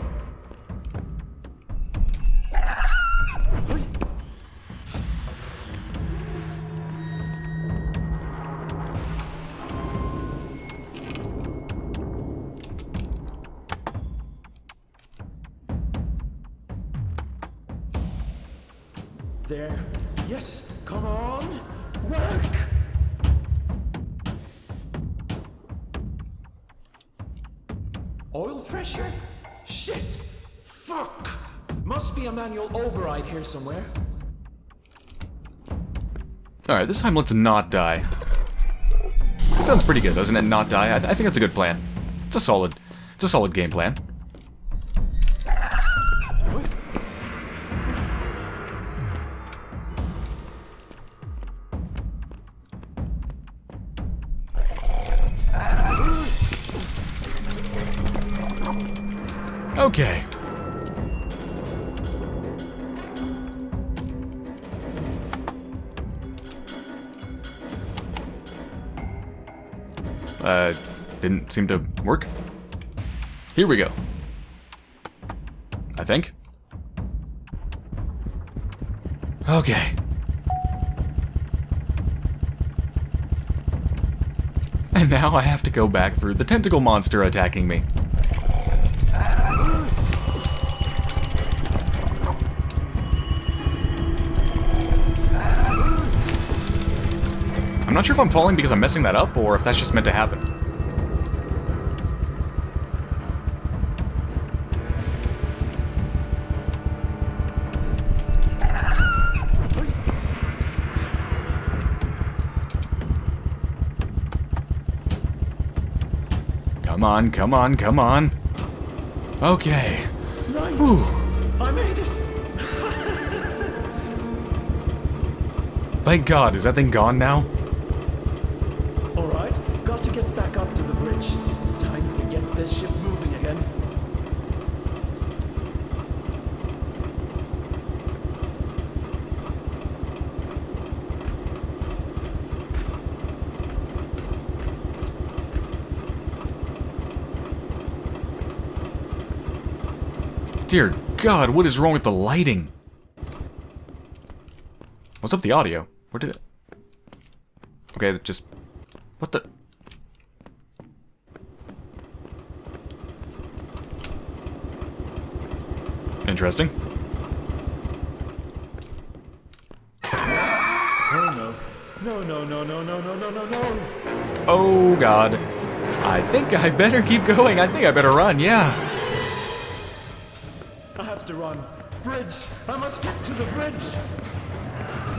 There. Yes, come on! Work! Oil pressure? Shit! Fuck! Must be a manual override here somewhere. Alright, this time let's not die. That sounds pretty good, doesn't it? Not die? I think that's a good plan. It's a solid game plan. Okay. Didn't seem to work. Here we go. I think. Okay. And now I have to go back through the tentacle monster attacking me. I'm not sure if I'm falling because I'm messing that up, or if that's just meant to happen. Come on, come on, come on. Okay. Nice! Whew. I made it! Thank God, is that thing gone now? Alright, got to get back up to the bridge. Time to get this ship moving again. Dear God, what is wrong with the lighting? What's up with the audio? Where did it... Okay, just... What the... Interesting. Oh no. No, no, no, no, no, no, no, no, no! Oh God. I think I better keep going. I think I better run, yeah. I have to run. Bridge! I must get to the bridge!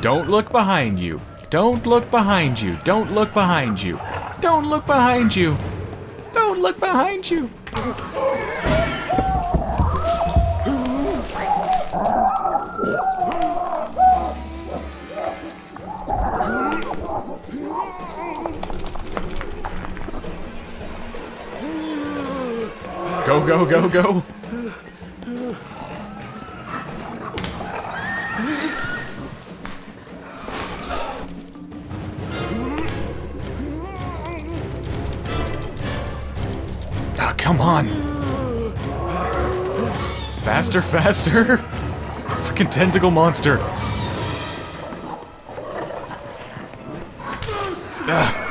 Don't look behind you. Don't look behind you. Don't look behind you. Don't look behind you. Don't look behind you. Go, go, go, go. Ah, come on. Faster, faster. Fucking tentacle monster. Ah.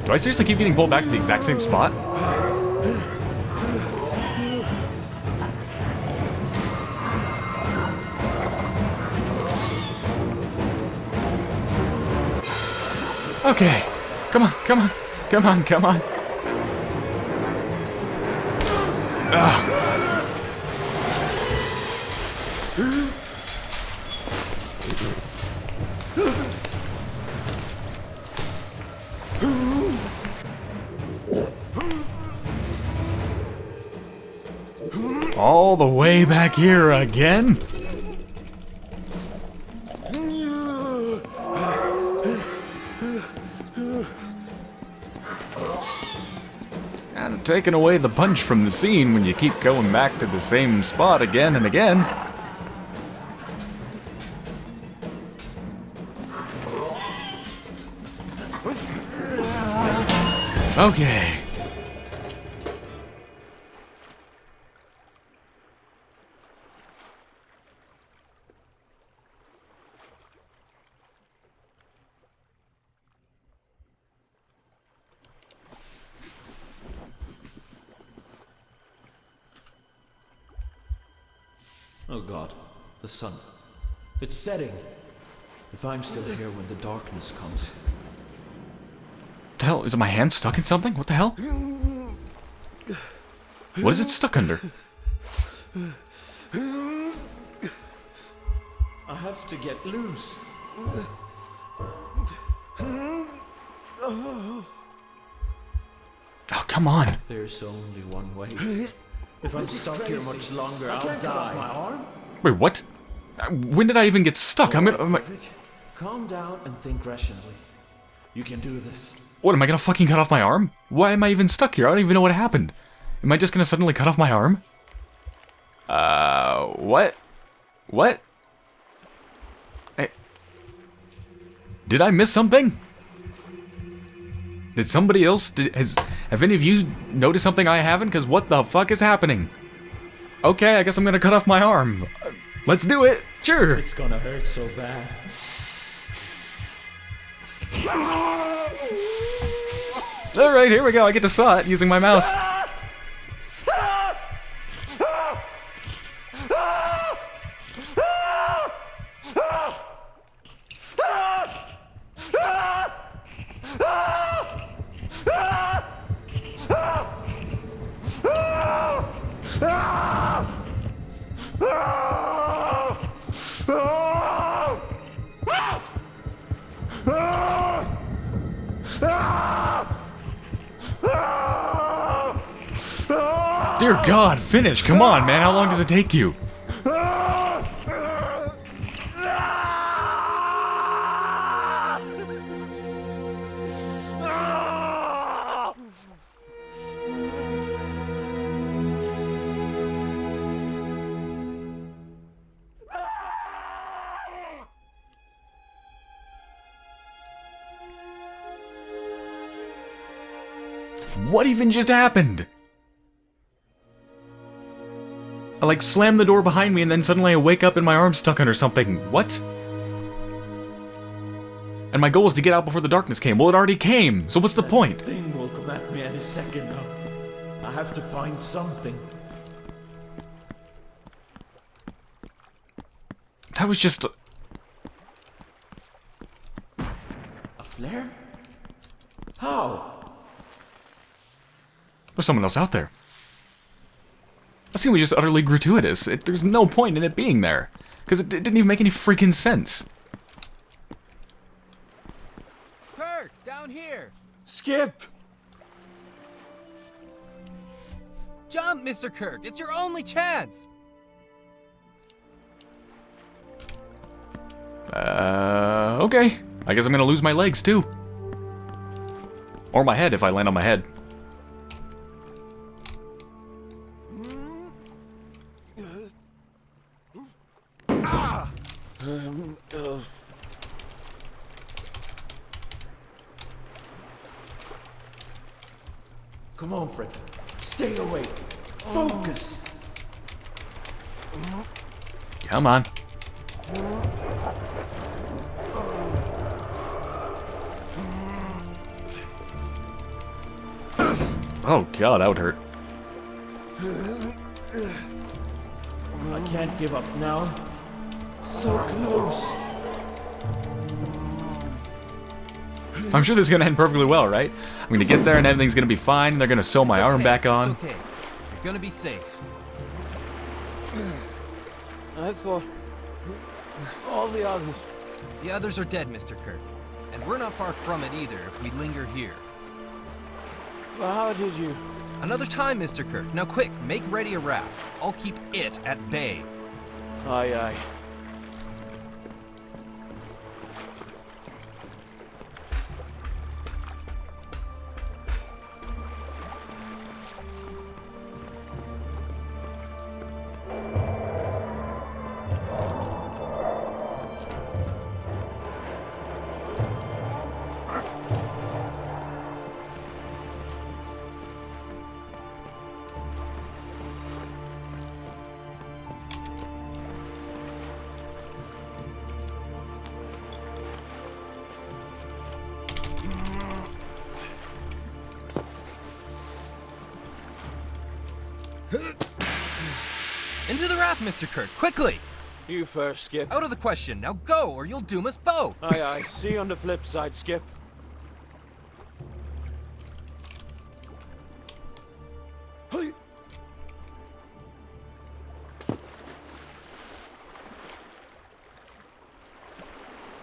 Do I seriously keep getting pulled back to the exact same spot? Okay. Come on, come on, come on, come on. Ugh. All the way back here again? Kind of taking away the punch from the scene when you keep going back to the same spot again and again. Okay. Oh God, the sun. It's setting. If I'm still here when the darkness comes. The hell? Is my hand stuck in something? What the hell? What is it stuck under? I have to get loose. Oh, come on. There's only one way. If I'm stuck here much longer, I'll die. My arm? Wait, what? When did I even get stuck? I'm gonna... Frederick, calm down and think rationally. You can do this. What, am I gonna fucking cut off my arm? Why am I even stuck here? I don't even know what happened. Am I just gonna suddenly cut off my arm? What? What? Did I miss something? Did somebody else... Have any of you noticed something I haven't? Because what the fuck is happening? Okay, I guess I'm gonna cut off my arm. Let's do it! Sure! It's gonna hurt so bad. Alright, here we go. I get to saw it using my mouse. Dear God, finish! Come on, man. How long does it take you? What even just happened? I like slam the door behind me and then suddenly I wake up and my arm's stuck under something. What? And my goal was to get out before the darkness came. Well, it already came, so what's the point? That thing will come at me any second now. I have to find something. That was just... A flare? How? There's someone else out there. That seemed just utterly gratuitous. There's no point in it being there. Because it didn't even make any freaking sense. Kirk, down here! Skip! Jump, Mr. Kirk! It's your only chance! Okay. I guess I'm gonna lose my legs, too. Or my head if I land on my head. Come on, Fred. Stay awake. Focus. Come on. Oh God, that would hurt. I can't give up now. So close. I'm sure this is gonna end perfectly well, right? I'm gonna get there and everything's gonna be fine. They're gonna sew my arm back on. It's okay. You're gonna be safe. I thought all the others. The others are dead, Mr. Kirk. And we're not far from it either if we linger here. Well, how did you? Another time, Mr. Kirk. Now quick, make ready a raft. I'll keep it at bay. Aye, aye. Into the raft, Mr. Kirk, quickly! You first, Skip. Out of the question. Now go, or you'll doom us both. Aye, aye. See you on the flip side, Skip. Hey.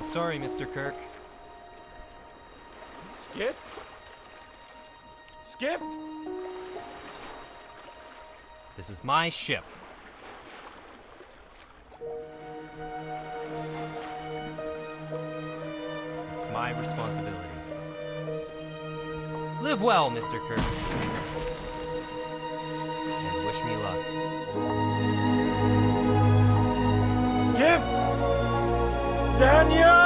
Sorry, Mr. Kirk. Skip? Skip? This is my ship. It's my responsibility. Live well, Mr. Kirk. And wish me luck. Skip! Daniel!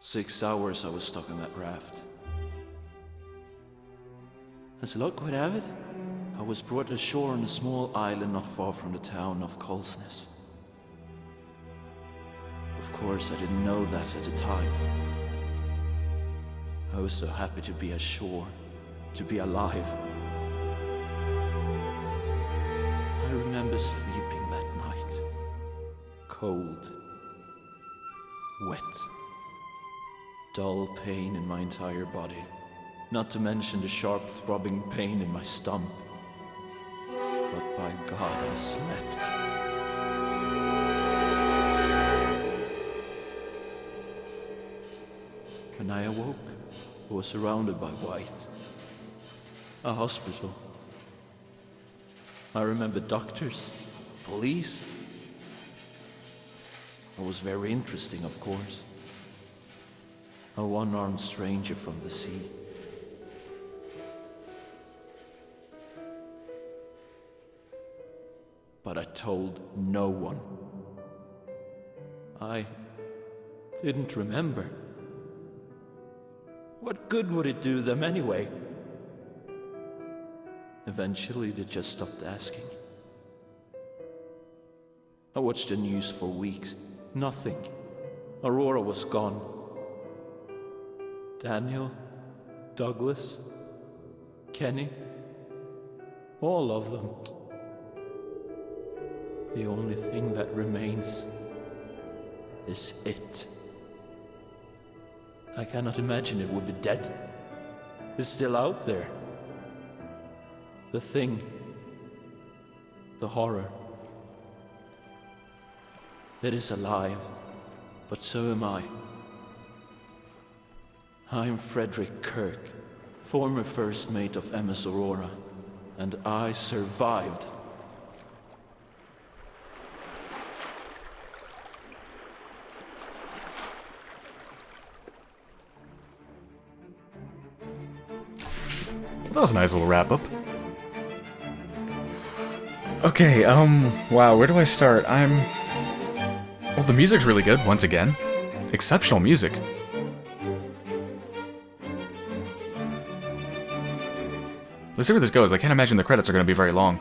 6 hours I was stuck on that raft. As luck would have it, I was brought ashore on a small island not far from the town of Colsness. Of course, I didn't know that at the time. I was so happy to be ashore, to be alive. I remember sleeping that night. Cold. Wet. Dull pain in my entire body. Not to mention the sharp throbbing pain in my stomach. But by God, I slept. When I awoke, I was surrounded by white. A hospital. I remember doctors, police. It was very interesting, of course. A one-armed stranger from the sea. But I told no one. I didn't remember. What good would it do them anyway? Eventually, they just stopped asking. I watched the news for weeks. Nothing. Aurora was gone. Daniel, Douglas, Kenny, all of them. The only thing that remains is it. I cannot imagine it would be dead. It's still out there. The thing. The horror. It is alive, but so am I. I'm Frederick Kirk, former first mate of MS Aurora, and I survived. That was a nice little wrap-up. Okay, wow, where do I start? Well, the music's really good, once again. Exceptional music. Let's see where this goes. I can't imagine the credits are going to be very long.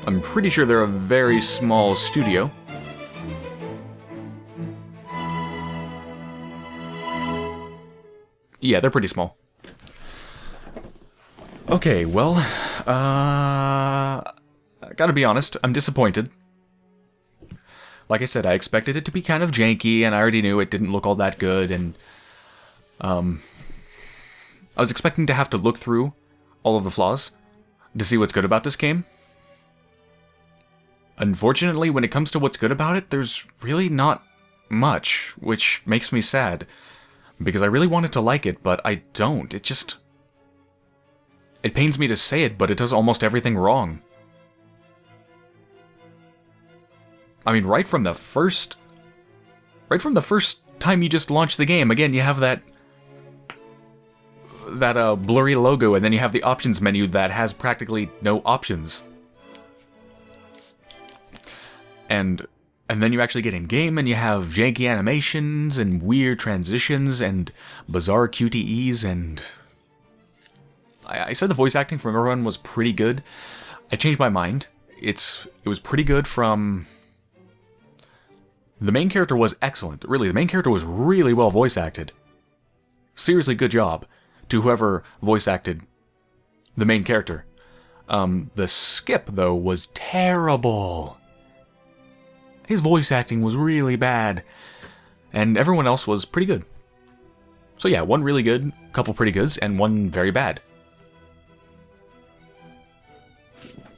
I'm pretty sure they're a very small studio. Yeah, they're pretty small. Okay, well, I gotta be honest, I'm disappointed. Like I said, I expected it to be kind of janky, and I already knew it didn't look all that good, and I was expecting to have to look through all of the flaws to see what's good about this game. Unfortunately, when it comes to what's good about it, there's really not much, which makes me sad. Because I really wanted to like it, but I don't. It pains me to say it, but it does almost everything wrong. I mean, right from the first time you just launch the game, again, you have that blurry logo, and then you have the options menu that has practically no options. And then you actually get in game and you have janky animations and weird transitions and bizarre QTEs, and I said the voice acting from everyone was pretty good. I changed my mind. It was pretty good from... The main character was excellent. Really, the main character was really well voice acted. Seriously, good job to whoever voice acted the main character. The Skip, though, was terrible. His voice acting was really bad, and everyone else was pretty good. So yeah, one really good, couple pretty goods, and one very bad.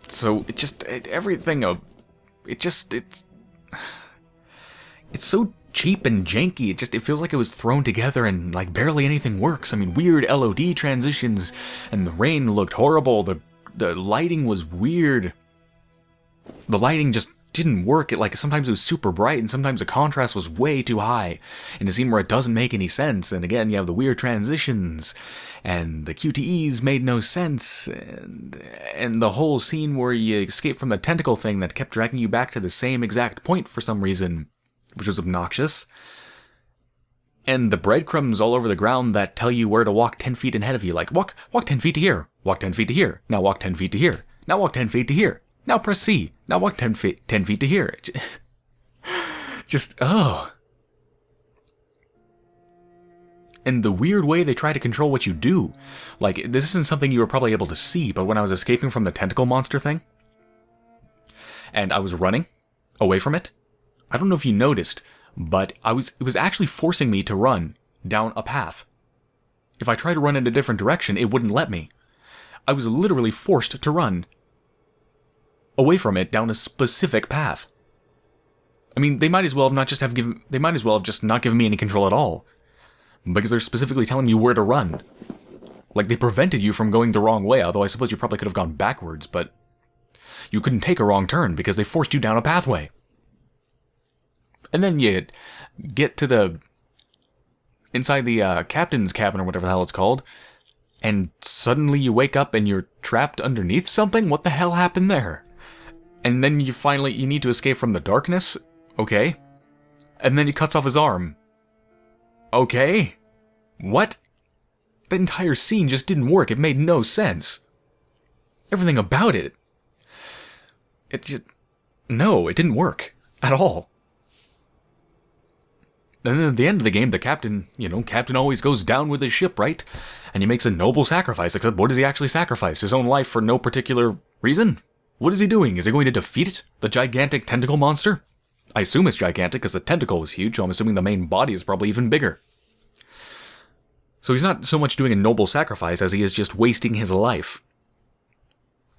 So it's so cheap and janky. It feels like it was thrown together and like barely anything works. I mean, weird LOD transitions, and the rain looked horrible. The lighting was weird. The lighting just didn't work. Sometimes it was super bright, and sometimes the contrast was way too high in a scene where it doesn't make any sense. And again, you have the weird transitions, and the QTEs made no sense, and the whole scene where you escape from the tentacle thing that kept dragging you back to the same exact point for some reason, which was obnoxious. And the breadcrumbs all over the ground that tell you where to walk 10 feet ahead of you, like, walk 10 feet to here, walk 10 feet to here, now walk 10 feet to here, now walk 10 feet to here, now press C, now walk 10 feet to here. Just, oh. And the weird way they try to control what you do. Like, this isn't something you were probably able to see, but when I was escaping from the tentacle monster thing, and I was running away from it, I don't know if you noticed, but it was actually forcing me to run down a path. If I tried to run in a different direction, it wouldn't let me. I was literally forced to run away from it down a specific path. I mean, they might as well have just not given me any control at all, because they're specifically telling you where to run. Like, they prevented you from going the wrong way, although I suppose you probably could have gone backwards, but you couldn't take a wrong turn because they forced you down a pathway. And then you get to inside the captain's cabin or whatever the hell it's called, and suddenly you wake up and you're trapped underneath something? What the hell happened there? And then you need to escape from the darkness? Okay. And then he cuts off his arm. Okay. What? The entire scene just didn't work. It made no sense. Everything about it. No, it didn't work. At all. And then at the end of the game, the captain always goes down with his ship, right? And he makes a noble sacrifice, except what does he actually sacrifice? His own life for no particular reason? What is he doing? Is he going to defeat it? The gigantic tentacle monster? I assume it's gigantic because the tentacle was huge, so I'm assuming the main body is probably even bigger. So he's not so much doing a noble sacrifice as he is just wasting his life.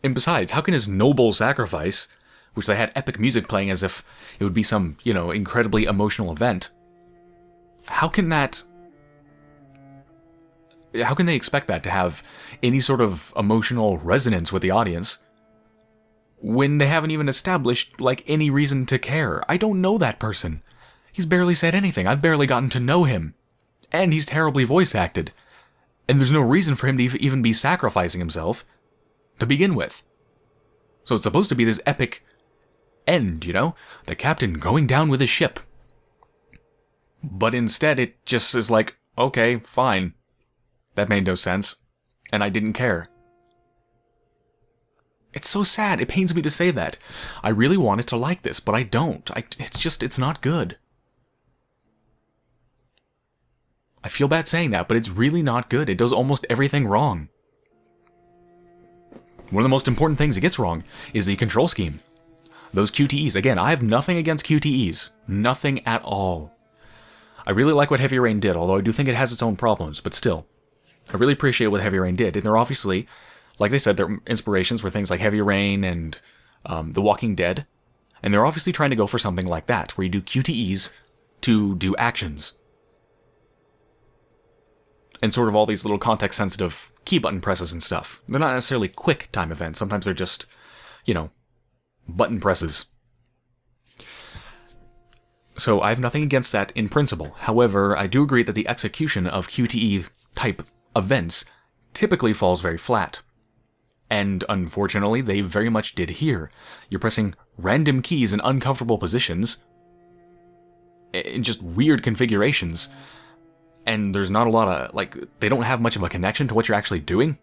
And besides, how can his noble sacrifice, which they had epic music playing as if it would be some, incredibly emotional event, how can they expect that to have any sort of emotional resonance with the audience when they haven't even established, any reason to care? I don't know that person. He's barely said anything. I've barely gotten to know him. And he's terribly voice acted. And there's no reason for him to even be sacrificing himself to begin with. So it's supposed to be this epic end, the captain going down with his ship. But instead, it just is like, okay, fine. That made no sense. And I didn't care. It's so sad. It pains me to say that. I really wanted to like this, but I don't. It's not good. I feel bad saying that, but it's really not good. It does almost everything wrong. One of the most important things it gets wrong is the control scheme. Those QTEs. Again, I have nothing against QTEs. Nothing at all. I really like what Heavy Rain did, although I do think it has its own problems, but still. I really appreciate what Heavy Rain did, and they're obviously, like they said, their inspirations were things like Heavy Rain and The Walking Dead, and they're obviously trying to go for something like that, where you do QTEs to do actions. And sort of all these little context-sensitive key button presses and stuff. They're not necessarily quick time events, sometimes they're just, button presses. So I have nothing against that in principle. However, I do agree that the execution of QTE-type events typically falls very flat. And unfortunately, they very much did here. You're pressing random keys in uncomfortable positions, in just weird configurations, and there's not a lot of, like, they don't have much of a connection to what you're actually doing.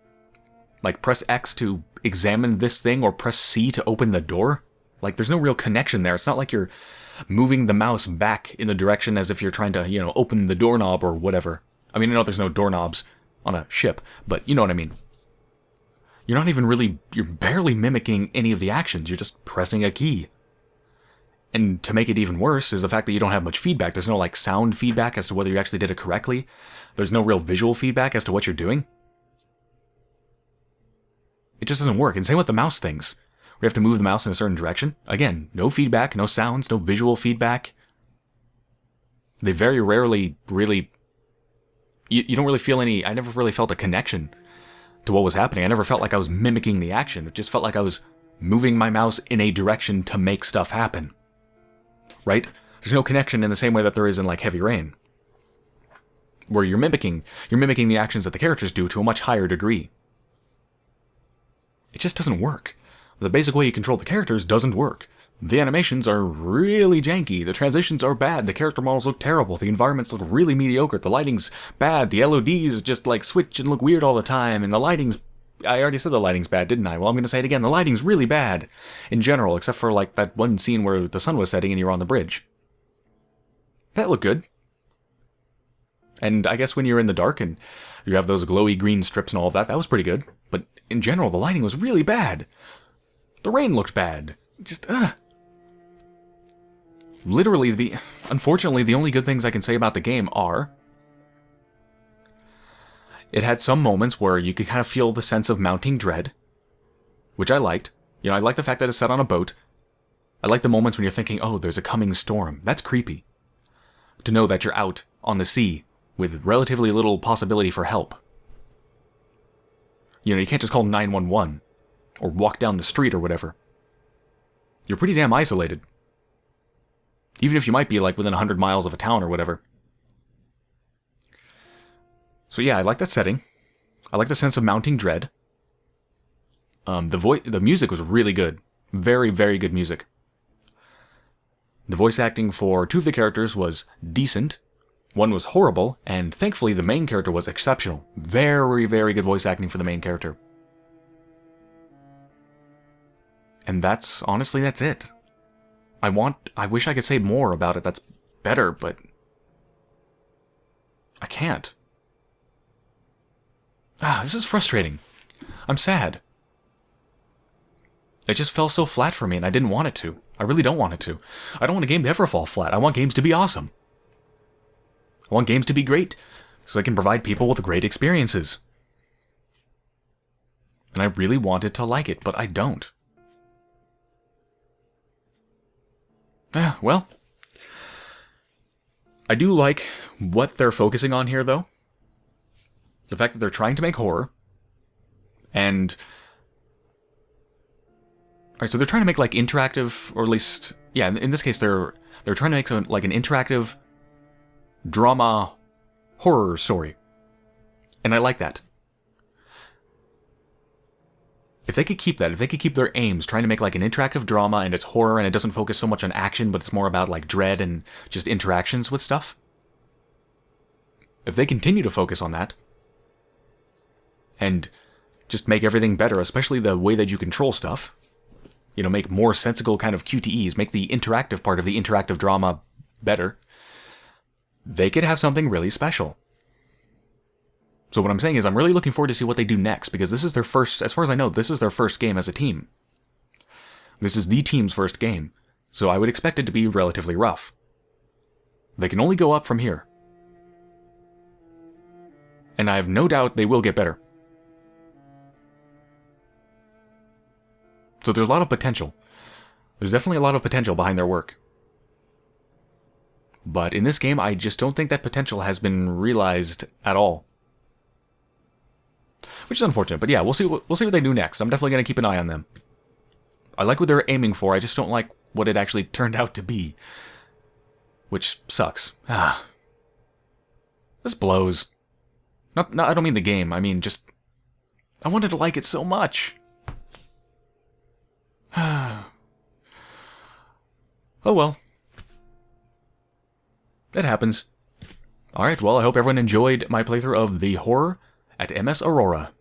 Like, press X to examine this thing, or press C to open the door. Like, there's no real connection there. It's not like you're moving the mouse back in the direction as if you're trying to, open the doorknob or whatever. I mean, I know there's no doorknobs on a ship, but you know what I mean. You're barely mimicking any of the actions. You're just pressing a key. And to make it even worse is the fact that you don't have much feedback. There's no, like, sound feedback as to whether you actually did it correctly. There's no real visual feedback as to what you're doing. It just doesn't work. And same with the mouse things. We have to move the mouse in a certain direction. Again, no feedback, no sounds, no visual feedback. They very rarely really... You don't really feel any... I never really felt a connection to what was happening. I never felt like I was mimicking the action. It just felt like I was moving my mouse in a direction to make stuff happen. Right? There's no connection in the same way that there is in, like, Heavy Rain, where you're mimicking the actions that the characters do to a much higher degree. It just doesn't work. The basic way you control the characters doesn't work. The animations are really janky, the transitions are bad, the character models look terrible, the environments look really mediocre, the lighting's bad, the LODs just, like, switch and look weird all the time, and the lighting's... I already said the lighting's bad, didn't I? Well, I'm going to say it again. The lighting's really bad in general, except for, like, that one scene where the sun was setting and you were on the bridge. That looked good. And I guess when you're in the dark and you have those glowy green strips and all of that, that was pretty good. But in general, the lighting was really bad. The rain looked bad. Just, Literally, unfortunately, the only good things I can say about the game are... It had some moments where you could kind of feel the sense of mounting dread, which I liked. I like the fact that it's set on a boat. I like the moments when you're thinking, oh, there's a coming storm. That's creepy. To know that you're out on the sea with relatively little possibility for help. You can't just call 911 or walk down the street or whatever. You're pretty damn isolated. Even if you might be, like, within 100 miles of a town or whatever. So yeah, I like that setting. I like the sense of mounting dread. The music was really good. Very, very good music. The voice acting for two of the characters was decent. One was horrible, and thankfully the main character was exceptional. Very, very good voice acting for the main character. And honestly, that's it. I wish I could say more about it that's better, but I can't. This is frustrating. I'm sad. It just fell so flat for me, and I didn't want it to. I really don't want it to. I don't want a game to ever fall flat. I want games to be awesome. I want games to be great, so I can provide people with great experiences. And I really wanted to like it, but I don't. Well, I do like what they're focusing on here, though. The fact that they're trying to make horror, and... Alright, so they're trying to make, like, interactive, or at least... Yeah, in this case, they're trying to make, like, an interactive drama horror story. And I like that. If they could keep that, if they could keep their aims, trying to make, like, an interactive drama, and it's horror, and it doesn't focus so much on action, but it's more about, like, dread and just interactions with stuff. If they continue to focus on that, and just make everything better, especially the way that you control stuff. Make more sensible kind of QTEs, make the interactive part of the interactive drama better. They could have something really special. So what I'm saying is I'm really looking forward to see what they do next, because this is their first, as far as I know, this is their first game as a team. This is the team's first game, so I would expect it to be relatively rough. They can only go up from here. And I have no doubt they will get better. So there's a lot of potential. There's definitely a lot of potential behind their work. But in this game, I just don't think that potential has been realized at all. Which is unfortunate, but yeah, we'll see what they do next. I'm definitely going to keep an eye on them. I like what they're aiming for, I just don't like what it actually turned out to be. Which sucks. This blows. I don't mean the game, I mean just... I wanted to like it so much. Oh well. It happens. Alright, well, I hope everyone enjoyed my playthrough of The Horror at MS Aurora.